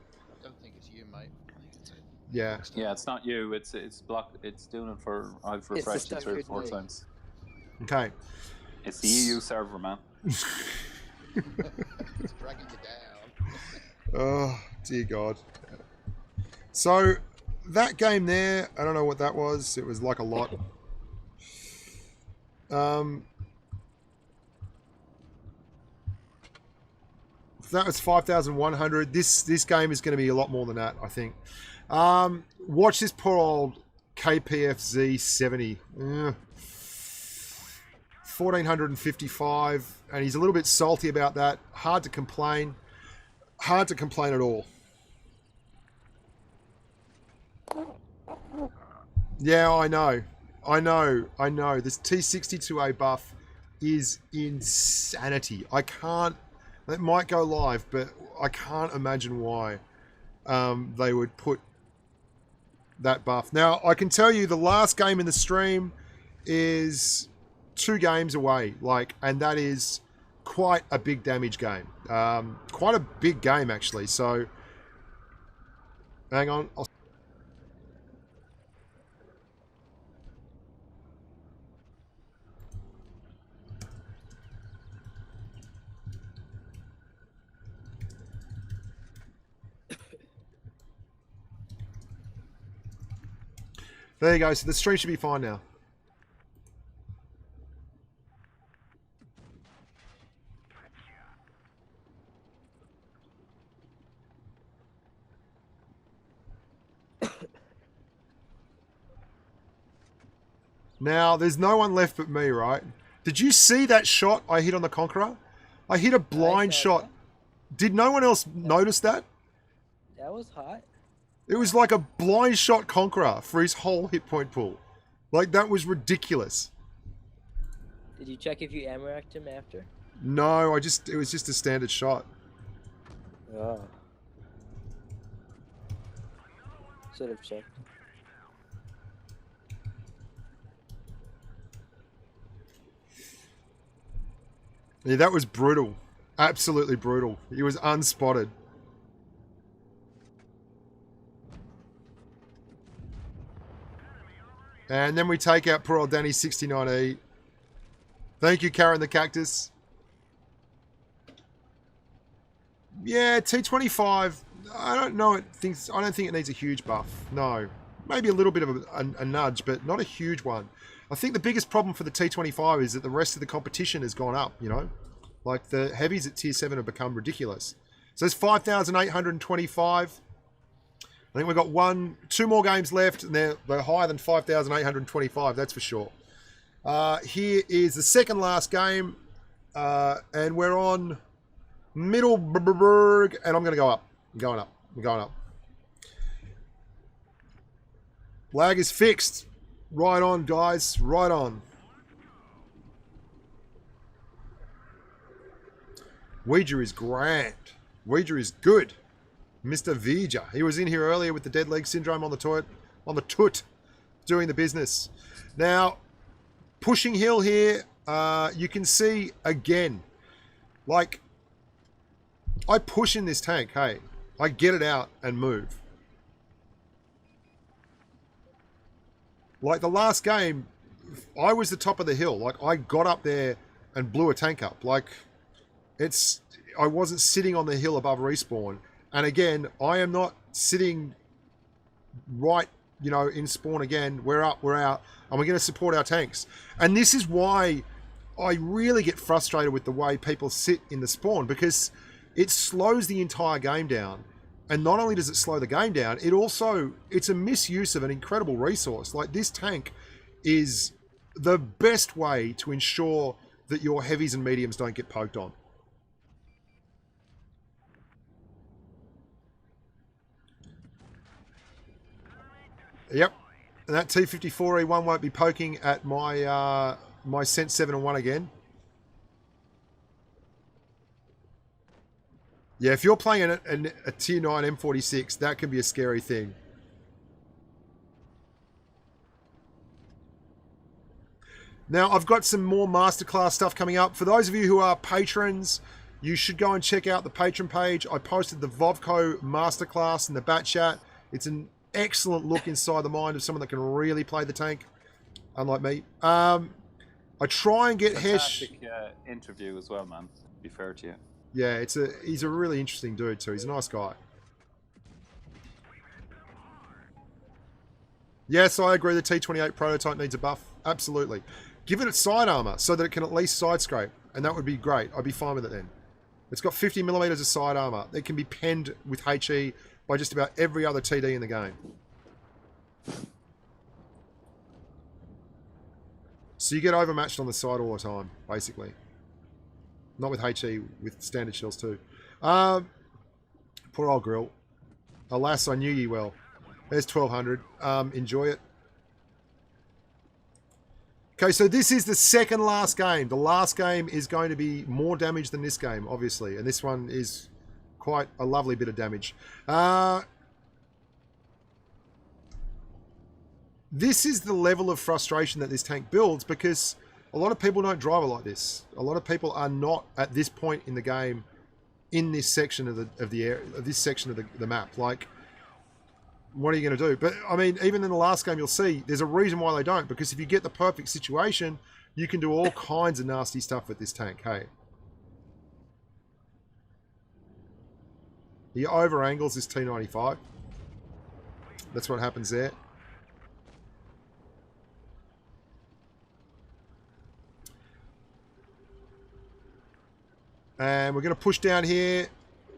don't think it's you, mate. I think it's yeah. Yeah, it's not you. It's block. It's doing it for. I've refreshed it 3 or 4 times. Okay. It's the EU server, man. It's dragging you down. Oh dear God. So that game there, I don't know what that was. It was like a lot. That was 5,100. This game is going to be a lot more than that, I think. Watch this poor old KPFZ 70. 1,455, and he's a little bit salty about that. Hard to complain. Hard to complain at all. Yeah, I know. This T62A buff is insanity. I can't... It might go live, but I can't imagine why they would put that buff. Now, I can tell you the last game in the stream is 2 games away, and that is quite a big damage game. Quite a big game, actually. So, hang on. There you go. So the stream should be fine now. Now, there's no one left but me, right? Did you see that shot I hit on the Conqueror? I hit a blind shot. Did no one else notice that? That was hot. It was like a blind shot Conqueror for his whole hit point pool. That was ridiculous. Did you check if you ammo-racked him after? No, it was just a standard shot. Oh. Should have checked. Yeah, that was brutal. Absolutely brutal. He was unspotted. And then we take out poor old Danny 69E. Thank you, Karen the Cactus. Yeah, T25. I don't know. I don't think it needs a huge buff. No, maybe a little bit of a nudge, but not a huge one. I think the biggest problem for the T25 is that the rest of the competition has gone up. You know, like the heavies at tier 7 have become ridiculous. So it's 5,825. I think we've got 2 more games left, and they're higher than 5,825. That's for sure. Here is the second last game, and we're on Middleburg, and I'm going to go up. I'm going up. I'm going up. Lag is fixed. Right on, guys. Right on. Ouija is grand. Ouija is good. Mr. Vija. He was in here earlier with the dead leg syndrome on the toot, doing the business. Now, pushing hill here, you can see again, like, I push in this tank, hey. I get it out and move. Like the last game, I was the top of the hill. Like I got up there and blew a tank up. Like I wasn't sitting on the hill above respawn. And again, I am not sitting right, you know, in spawn again. We're up, we're out, and we're going to support our tanks. And this is why I really get frustrated with the way people sit in the spawn, because it slows the entire game down. And not only does it slow the game down, it's a misuse of an incredible resource. Like this tank is the best way to ensure that your heavies and mediums don't get poked on. Yep. And that T54E1 won't be poking at my my Cent 7 and 1 again. Yeah, if you're playing a tier 9 M46, that can be a scary thing. Now, I've got some more Masterclass stuff coming up. For those of you who are patrons, you should go and check out the patron page. I posted the Vovco Masterclass in the bat chat. It's an excellent look inside the mind of someone that can really play the tank, unlike me. I try and get Hesh... interview as well, man. To be fair to you. Yeah, he's a really interesting dude too. He's a nice guy. Yes, I agree the T28 prototype needs a buff. Absolutely. Give it its side armor so that it can at least side scrape, and that would be great. I'd be fine with it then. It's got 50 millimeters of side armor. It can be penned with HE by just about every other TD in the game. So you get overmatched on the side all the time, basically. Not with HE, with standard shells too. Poor old grill. Alas, I knew ye well. There's 1200. Enjoy it. Okay, so this is the second last game. The last game is going to be more damage than this game, obviously. And this one is quite a lovely bit of damage. This is the level of frustration that this tank builds, because a lot of people don't drive it like this. A lot of people are not at this point in the game in this section of the map. Like, what are you going to do? But I mean, even in the last game, you'll see there's a reason why they don't. Because if you get the perfect situation, you can do all kinds of nasty stuff with this tank. Hey, he over angles this T95. That's what happens there. And we're going to push down here.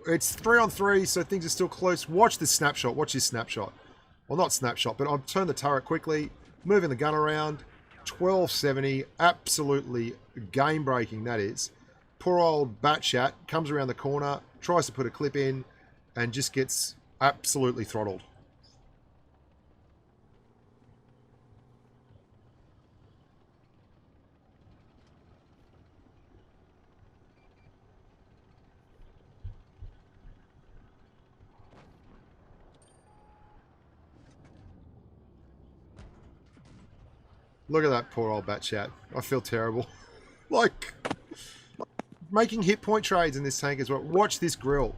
It's 3-on-3, so things are still close. Watch this snapshot. Watch this snapshot. Well, not snapshot, but I'll turn the turret quickly. Moving the gun around. 1270. Absolutely game-breaking, that is. Poor old Batchat comes around the corner, tries to put a clip in, and just gets absolutely throttled. Look at that poor old Batchat. I feel terrible. Like, making hit point trades in this tank as well. Watch this grill.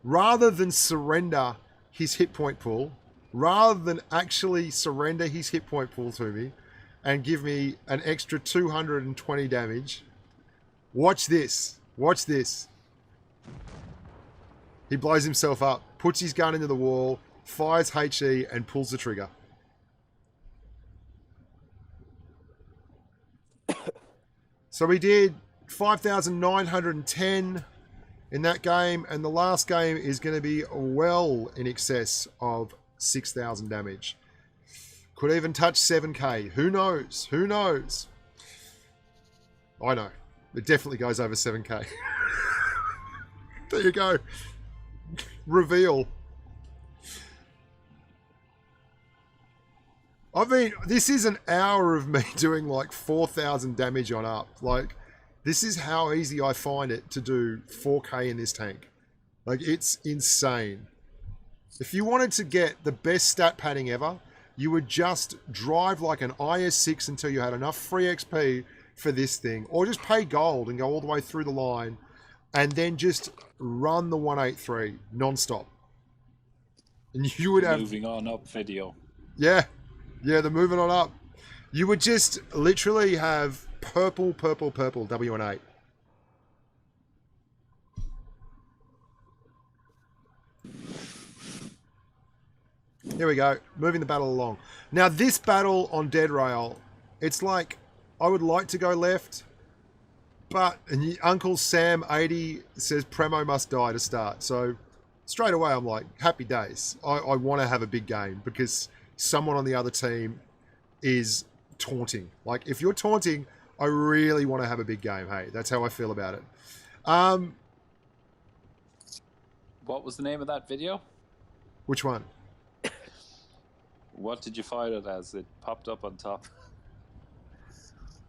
Rather than surrender his hit point pool, rather than actually surrender his hit point pool to me and give me an extra 220 damage, watch this. Watch this. He blows himself up, puts his gun into the wall, fires HE, and pulls the trigger. So we did 5,910 in that game, and the last game is going to be well in excess of 6,000 damage. Could even touch 7k. Who knows? Who knows? I know. It definitely goes over 7k. There you go. Reveal. I mean, this is an hour of me doing like 4,000 damage on up. Like, this is how easy I find it to do 4k in this tank. Like, it's insane. If you wanted to get the best stat padding ever, you would just drive like an IS-6 until you had enough free XP for this thing. Or just pay gold and go all the way through the line and then just run the 183 non-stop. And you would have... Moving on up video. Yeah. Yeah, the moving on up. You would just literally have purple, purple, purple WN8. Here we go. Moving the battle along. Now, this battle on Dead Rail, it's like, I would like to go left, but Uncle Sam 80 says Premo must die to start. So, straight away, I'm like, happy days. I want to have a big game because someone on the other team is taunting. Like, if you're taunting, I really want to have a big game. Hey, that's how I feel about it. What was the name of that video? Which one? What did you fire it as? It popped up on top.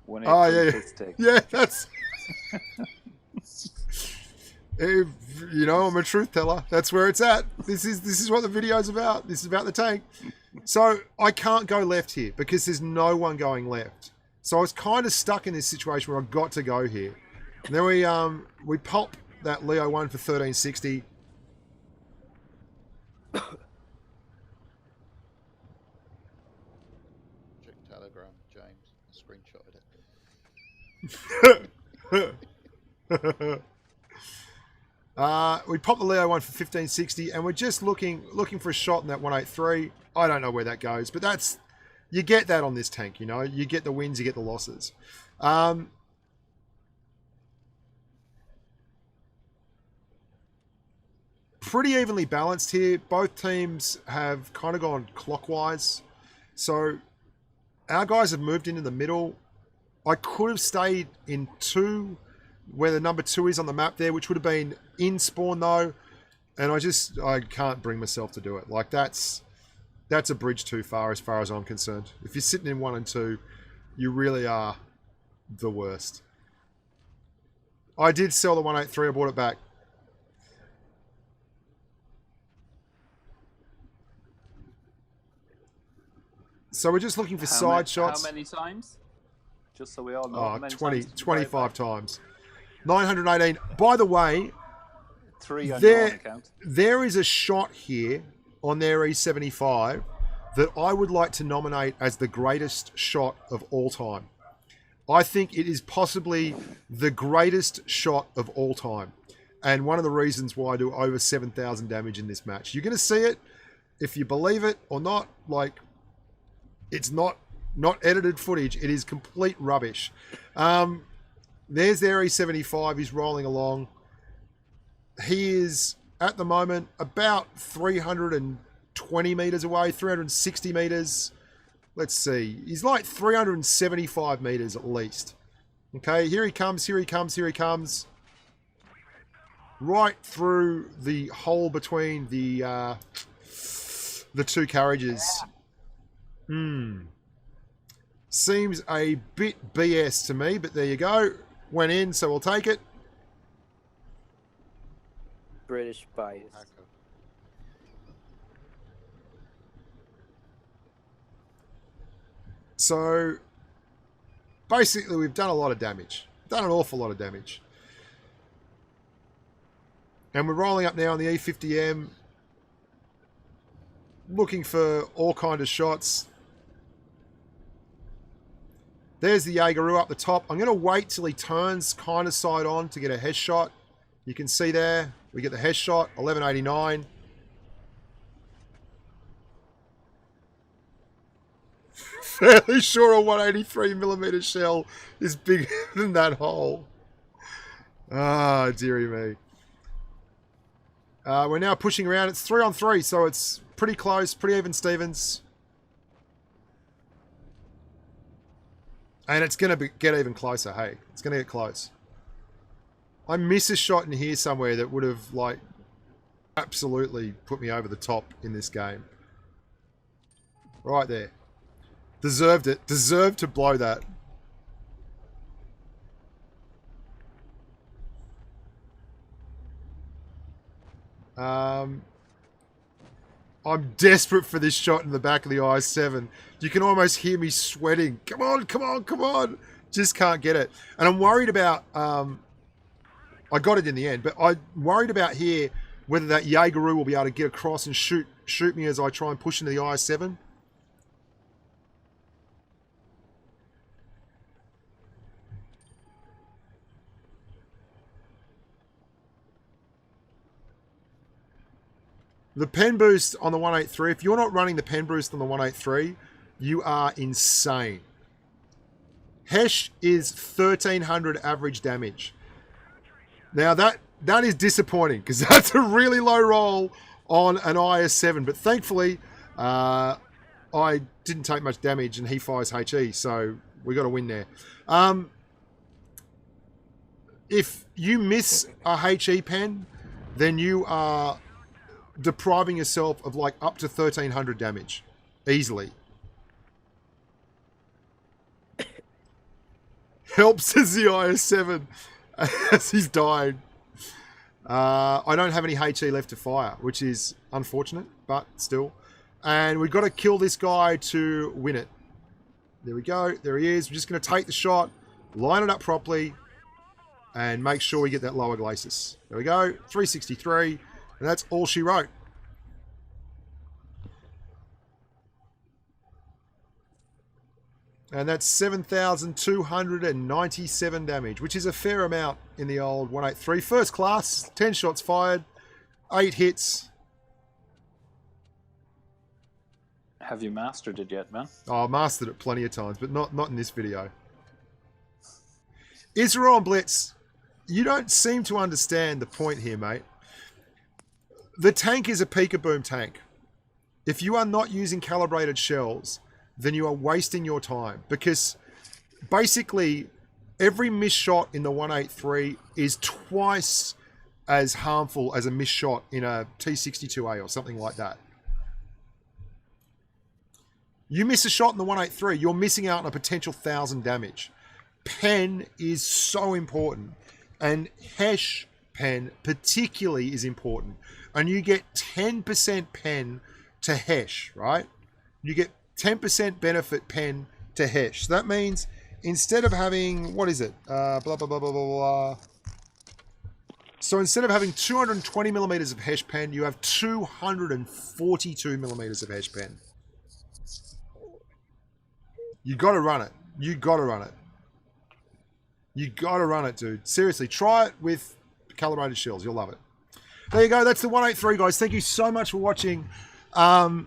Oh, yeah. Yeah, that's... If, you know, I'm a truth teller. That's where it's at. This is what the video's about. This is about the tank. So I can't go left here because there's no one going left. So I was kind of stuck in this situation where I got to go here. And then we pop that Leo one for 1360. Check Telegram, James. Screenshotted it. We pop the Leo one for 1560, and we're just looking for a shot in that 183. I don't know where that goes, but that's, you get that on this tank, you know. You get the wins, you get the losses. Pretty evenly balanced here. Both teams have kind of gone clockwise. So our guys have moved into the middle. I could have stayed in 2, where the number 2 is on the map there, which would have been in spawn though. And I can't bring myself to do it. Like, that's a bridge too far as I'm concerned. If you're sitting in 1 and 2, you really are the worst. I did sell the 183, I bought it back. So we're just looking for side shots. How many times? Just so we all know. Oh, 25 times. 918. By the way, 3 on your own account. There is a shot here on their E75 that I would like to nominate as the greatest shot of all time. I think it is possibly the greatest shot of all time. And one of the reasons why I do over 7,000 damage in this match. You're going to see it, if you believe it or not. Like, it's not edited footage. It is complete rubbish. There's their E75. He's rolling along. He is, at the moment, about 320 meters away, 360 meters. Let's see. He's like 375 meters at least. Okay, here he comes, here he comes, here he comes. Right through the hole between the 2 carriages. Seems a bit BS to me, but there you go. Went in, so we'll take it. British bias. So, basically, we've done a lot of damage. Done an awful lot of damage. And we're rolling up now on the E50M, looking for all kind of shots. There's the Jaegeru up the top. I'm going to wait till he turns kind of side on to get a head shot. You can see there, we get the head shot, 1189. Fairly sure a 183mm shell is bigger than that hole. Ah, dearie me. We're now pushing around. It's 3-on-3, so it's pretty close, pretty even Stevens. And it's going to get even closer, hey. It's going to get close. I miss a shot in here somewhere that would have, like, absolutely put me over the top in this game. Right there. Deserved it. Deserved to blow that. I'm desperate for this shot in the back of the i7. You can almost hear me sweating. Come on, come on, come on. Just can't get it. And I'm worried about... I got it in the end, but I'm worried about here whether that Jaegeru will be able to get across and shoot me as I try and push into the i7. The pen boost on the 183, if you're not running the pen boost on the 183, you are insane. Hesh is 1300 average damage. Now that is disappointing because that's a really low roll on an IS-7, but thankfully I didn't take much damage and he fires HE, so we got a win there. If you miss a HE pen, then you are depriving yourself of like up to 1300 damage easily. Helps as the IS-7 as he's dying. I don't have any HE left to fire, which is unfortunate, but still. And we've got to kill this guy to win it. There we go. There he is. We're just going to take the shot, line it up properly, and make sure we get that lower glacis. There we go. 363. And that's all she wrote. And that's 7,297 damage, which is a fair amount in the old 183. First class, 10 shots fired, 8 hits. Have you mastered it yet, man? Oh, I mastered it plenty of times, but not in this video. Israel and Blitz, you don't seem to understand the point here, mate. The tank is a peek-a-boom tank. If you are not using calibrated shells, then you are wasting your time, because basically every missed shot in the 183 is twice as harmful as a missed shot in a T62A or something like that. You miss a shot in the 183, you're missing out on a potential 1,000 damage. Pen is so important, and Hesh pen particularly is important. And you get 10% pen to Hesh, right? You get 10% benefit pen to Hesh. So that means instead of having, what is it? Blah, blah, blah, blah, blah, blah. So instead of having 220 millimeters of Hesh pen, you have 242 millimeters of Hesh pen. You got to run it. You got to run it. You got to run it, dude. Seriously, try it with calibrated shells. You'll love it. There you go. That's the 183, guys. Thank you so much for watching. I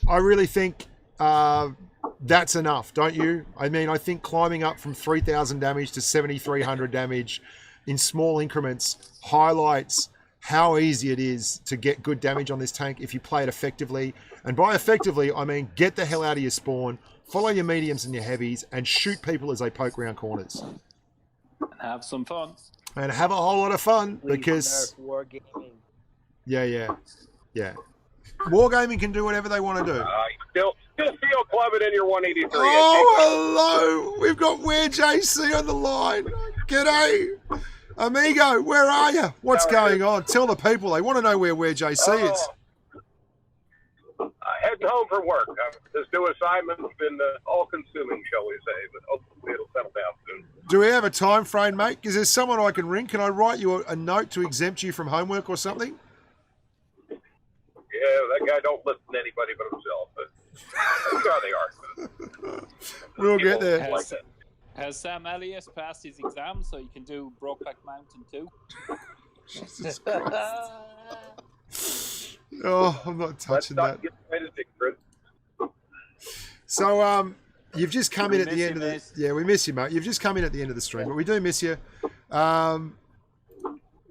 really think that's enough, don't you? I mean, I think climbing up from 3,000 damage to 7,300 damage in small increments highlights how easy it is to get good damage on this tank if you play it effectively. And by effectively, I mean get the hell out of your spawn, follow your mediums and your heavies, and shoot people as they poke around corners. And have some fun. And have a whole lot of fun, Please because... Wargaming. Yeah. Wargaming can do whatever they want to do. Still feel clubbing in your 183. Oh, hello! We've got Where JC on the line. G'day! Amigo, where are you? What's going on? Tell the people. They want to know where JC is. Heading home from work. This new assignment's been all-consuming, shall we say. But it'll settle down soon. Do we have a time frame, mate? Is there someone I can ring? Can I write you a note to exempt you from homework or something? Yeah, that guy don't listen to anybody but himself, but I'm sure they are. We'll get there. Has Sam Elliott passed his exam so you can do Brokeback Mountain too? Jesus Christ. Oh, I'm not touching that. So, you've just come in at the end of the... Yeah, we miss you, mate. You've just come in at the end of the stream, but we do miss you.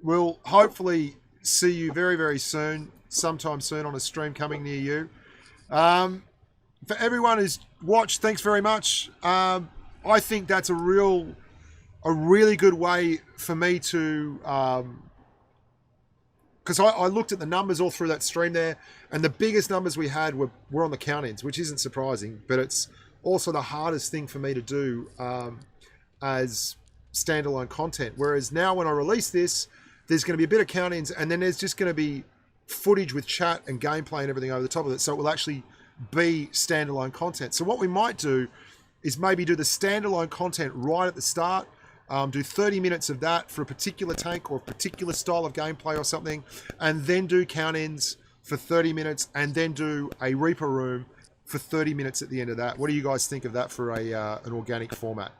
We'll hopefully see you very, very soon, sometime soon on a stream coming near you. For everyone who's watched, thanks very much. I think that's a really good way for me to... Because I looked at the numbers all through that stream there, and the biggest numbers we had were on the count-ins, which isn't surprising, but it's also the hardest thing for me to do as standalone content. Whereas now when I release this, there's going to be a bit of count-ins, and then there's just going to be footage with chat and gameplay and everything over the top of it, so it will actually be standalone content. So what we might do is maybe do the standalone content right at the start, do 30 minutes of that for a particular tank or a particular style of gameplay or something, and then do count-ins for 30 minutes, and then do a Reaper room for 30 minutes at the end of that. What do you guys think of that for an organic format?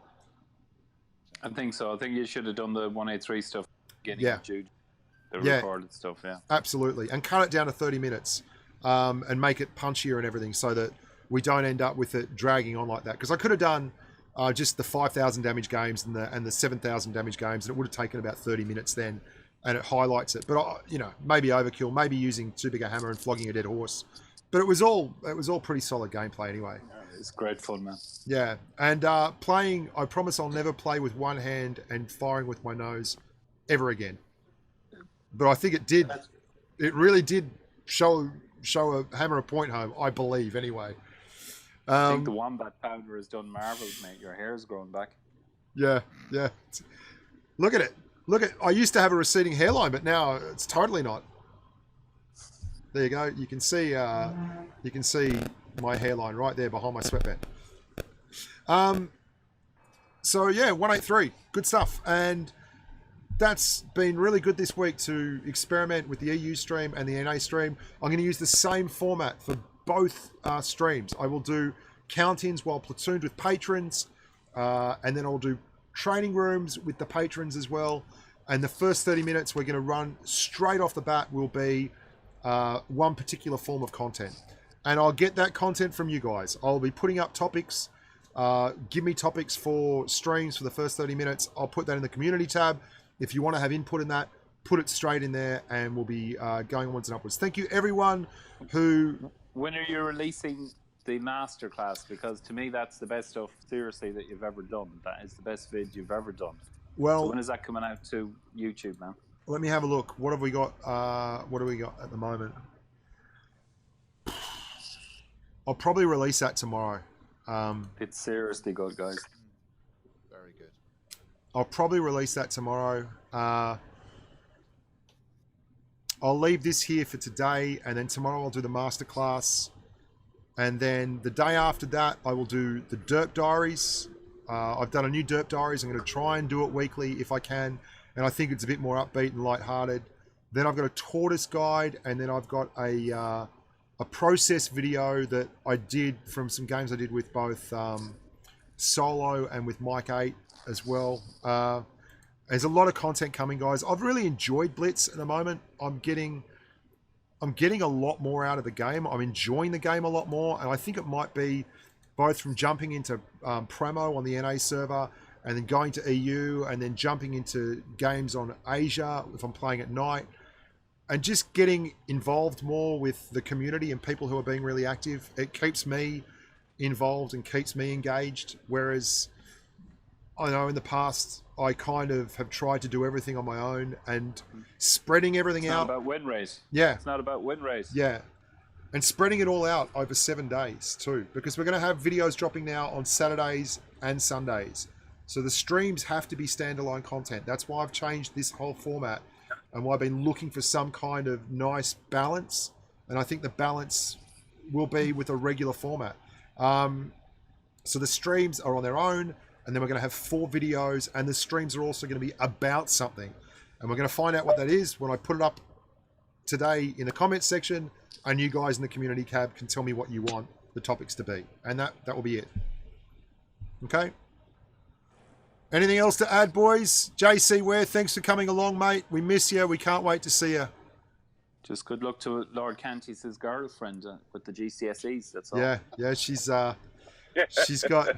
I think so. I think you should have done the 183 stuff. Yeah. Jude, the recorded stuff, yeah. Absolutely. And cut it down to 30 minutes and make it punchier and everything so that we don't end up with it dragging on like that. Because I could have done just the 5,000 damage games and the 7,000 damage games, and it would have taken about 30 minutes then, and it highlights it. But, maybe overkill, maybe using too big a hammer and flogging a dead horse. But it was all pretty solid gameplay anyway. It's great fun, man. Yeah. And playing, I promise I'll never play with one hand and firing with my nose ever again. But I think it really did show a hammer a point home, I believe, anyway. I think the wombat powder has done marvels, mate. Your hair's growing back. Yeah. Look at it. I used to have a receding hairline, but now it's totally not. There you go. You can see my hairline right there behind my sweatband. So yeah, 183, good stuff, and that's been really good this week to experiment with the EU stream and the NA stream. I'm going to use the same format for both streams. I will do count-ins while platooned with patrons, and then I'll do training rooms with the patrons as well. And the first 30 minutes we're going to run straight off the bat will be one particular form of content. And I'll get that content from you guys. I'll be putting up topics. Give me topics for streams for the first 30 minutes. I'll put that in the community tab. If you want to have input in that, put it straight in there, and we'll be going onwards and upwards. Thank you, everyone who... When are you releasing the Masterclass? Because to me, that's the best stuff, seriously, that you've ever done. That is the best vid you've ever done. Well, so when is that coming out to YouTube, man? Let me have a look. What have we got? What do we got at the moment? I'll probably release that tomorrow. It's seriously good, guys. Very good. I'll probably release that tomorrow. I'll leave this here for today, and then tomorrow I'll do the Masterclass. And then the day after that, I will do the Derp Diaries. I've done a new Derp Diaries. I'm going to try and do it weekly if I can. And I think it's a bit more upbeat and lighthearted. Then I've got a Tortoise Guide, and then I've got a process video that I did from some games I did with both Solo and with Mike 8 as well. There's a lot of content coming, guys. I've really enjoyed Blitz at the moment. I'm getting a lot more out of the game. I'm enjoying the game a lot more, and I think it might be both from jumping into Premo on the NA server, and then going to EU, and then jumping into games on Asia if I'm playing at night, and just getting involved more with the community and people who are being really active. It keeps me involved and keeps me engaged, whereas I know in the past I kind of have tried to do everything on my own, and spreading everything out. It's not about win race. Yeah. It's not about win race. Yeah. And spreading it all out over 7 days too, because we're going to have videos dropping now on Saturdays and Sundays. So the streams have to be standalone content. That's why I've changed this whole format, and why I've been looking for some kind of nice balance. And I think the balance will be with a regular format. So the streams are on their own, and then we're going to have 4 videos, and the streams are also going to be about something. And we're going to find out what that is when I put it up today in the comments section, and you guys in the community cab can tell me what you want the topics to be. And that will be it. Okay? Anything else to add, boys? JC Ware, thanks for coming along, mate. We miss you. We can't wait to see you. Just good luck to Lord Canty's his girlfriend with the GCSEs. That's all. Yeah, she's got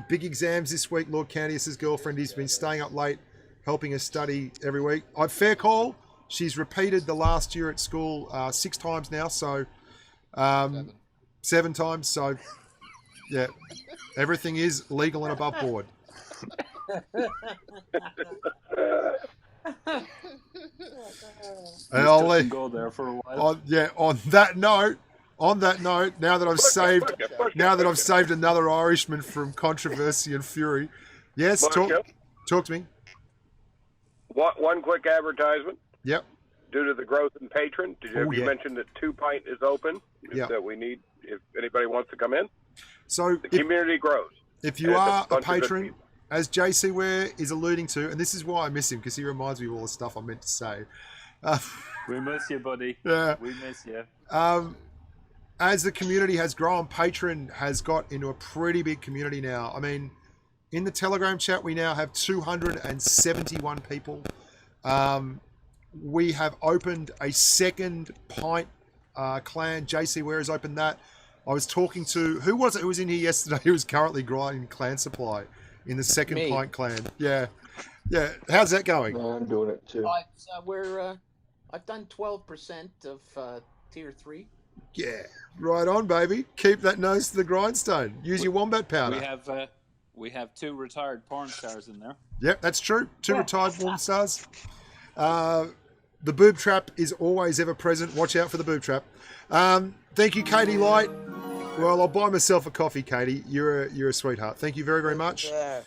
big exams this week. Lord Cantius's girlfriend. He's been staying up late, helping her study every week. Fair call. She's repeated the last year at school 6 times now, so 7 times. So yeah, everything is legal and above board. And I'll let go there for a while. On that note, now that I've saved another Irishman from controversy and fury. Yes, talk to me. One quick advertisement. Yep. Due to the growth in patron, you mentioned that 2 Pint is open? That we need, if anybody wants to come in? So the community grows. If you are a patron, as JC Ware is alluding to, and this is why I miss him, because he reminds me of all the stuff I meant to say. We miss you, buddy. Yeah. We miss you. As the community has grown, Patreon has got into a pretty big community now. I mean, in the Telegram chat, we now have 271 people. We have opened a second Pint clan. JC Ware has opened that. I was talking to, who was it who was in here yesterday who was currently grinding clan supply in the second Pint clan? Yeah. How's that going? I'm doing it too. I've done 12% of tier 3. Yeah, right on, baby. Keep that nose to the grindstone. Use your wombat powder. We have 2 retired porn stars in there. Yep, that's true. 2 retired porn stars. The boob trap is always ever present. Watch out for the boob trap. Thank you, Katie Light. Well, I'll buy myself a coffee, Katie. You're a sweetheart. Thank you very, very much. Yeah.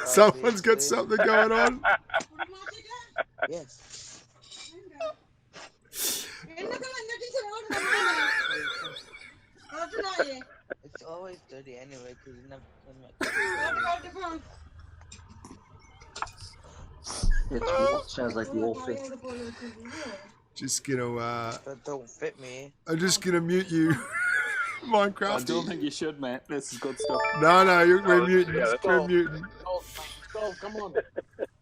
Someone's got something going on. Yes. It's always dirty anyway, because you never. It sounds like the old fit. Just gonna. That don't fit me. I'm just gonna mute you, Minecraft. I don't think you should, mate. This is good stuff. No, we're muting. We're muting. Come on.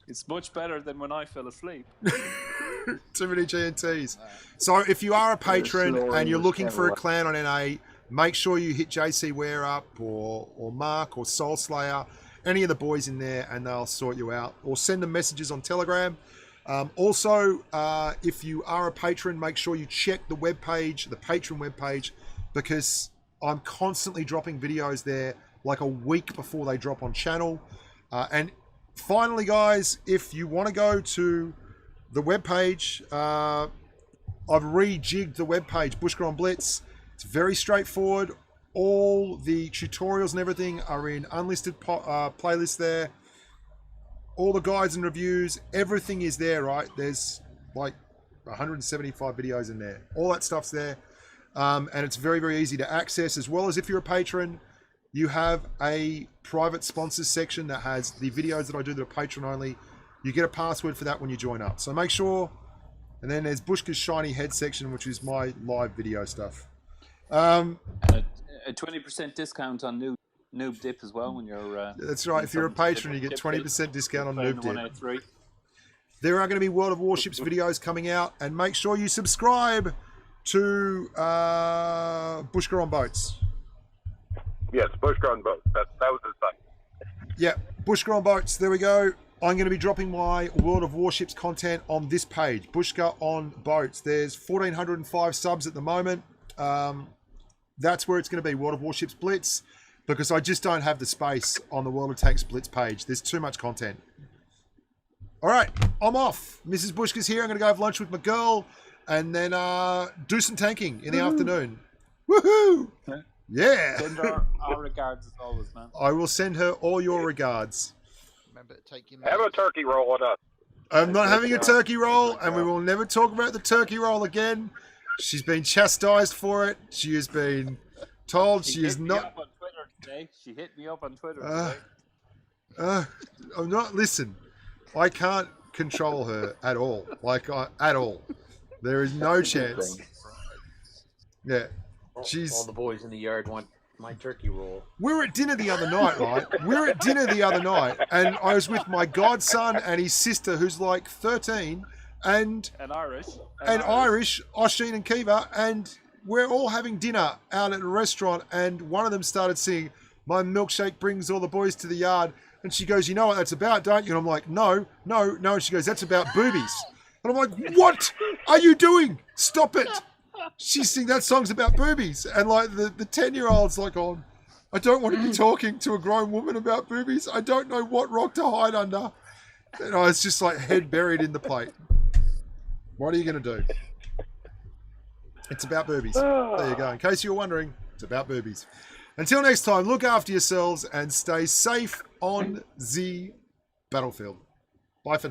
It's much better than when I fell asleep. Too many GNTs. So if you are a patron and you're looking for a clan on NA, make sure you hit JC Ware up or Mark or Soul Slayer, any of the boys in there, and they'll sort you out. Or send them messages on Telegram. Also, if you are a patron, make sure you check the webpage, the Patreon webpage, because I'm constantly dropping videos there like a week before they drop on channel. And finally, guys, if you want to go to the webpage, I've rejigged the webpage, Bushka on Blitz. It's very straightforward. All the tutorials and everything are in unlisted playlists there. All the guides and reviews, everything is there, right? There's like 175 videos in there. All that stuff's there. And it's very, very easy to access. As well as if you're a patron, you have a private sponsors section that has the videos that I do that are patron only. You get a password for that when you join up. So make sure. And then there's Bushka's Shiny Head section, which is my live video stuff. A 20% discount on Noob Dip as well when you're... that's right. If you're a patron, you get 20% discount on Noob Dip. 183. There are going to be World of Warships videos coming out. And make sure you subscribe to Bushka on Boats. Yes, Bushka on Boats. That was his site. Yeah, Bushka on Boats. There we go. I'm going to be dropping my World of Warships content on this page, Bushka on Boats. There's 1,405 subs at the moment. That's where it's going to be, World of Warships Blitz, because I just don't have the space on the World of Tanks Blitz page. There's too much content. All right, I'm off. Mrs. Bushka's here. I'm going to go have lunch with my girl and then do some tanking in the afternoon. Woohoo! Yeah. Send our regards as always, man. I will send her all your regards. Remember to take your Have a turkey roll with us. I'm not having a turkey roll, and we will never talk about the turkey roll again. She's been chastised for it. She has been told she is hit me not. up on Twitter today. She hit me up on Twitter today. I'm not. Listen, I can't control her at all. At all. There is no chance. Yeah, all the boys in the yard want my turkey roll. We were at dinner the other night, right? And I was with my godson and his sister, who's like 13, and Irish, Oshin and Kiva, and we're all having dinner out at a restaurant, and one of them started singing, "My milkshake brings all the boys to the yard," and she goes, "You know what that's about, don't you?" And I'm like, no. And she goes, "That's about boobies." And I'm like, "What are you doing? Stop it." She's singing that song's about boobies, and like the 10-year-old's like, "Oh, I don't want to be talking to a grown woman about boobies. I don't know what rock to hide under." And I was just like head buried in the plate. What are you going to do? It's about boobies. There you go. In case you were wondering, it's about boobies. Until next time, look after yourselves and stay safe on the battlefield. Bye for now.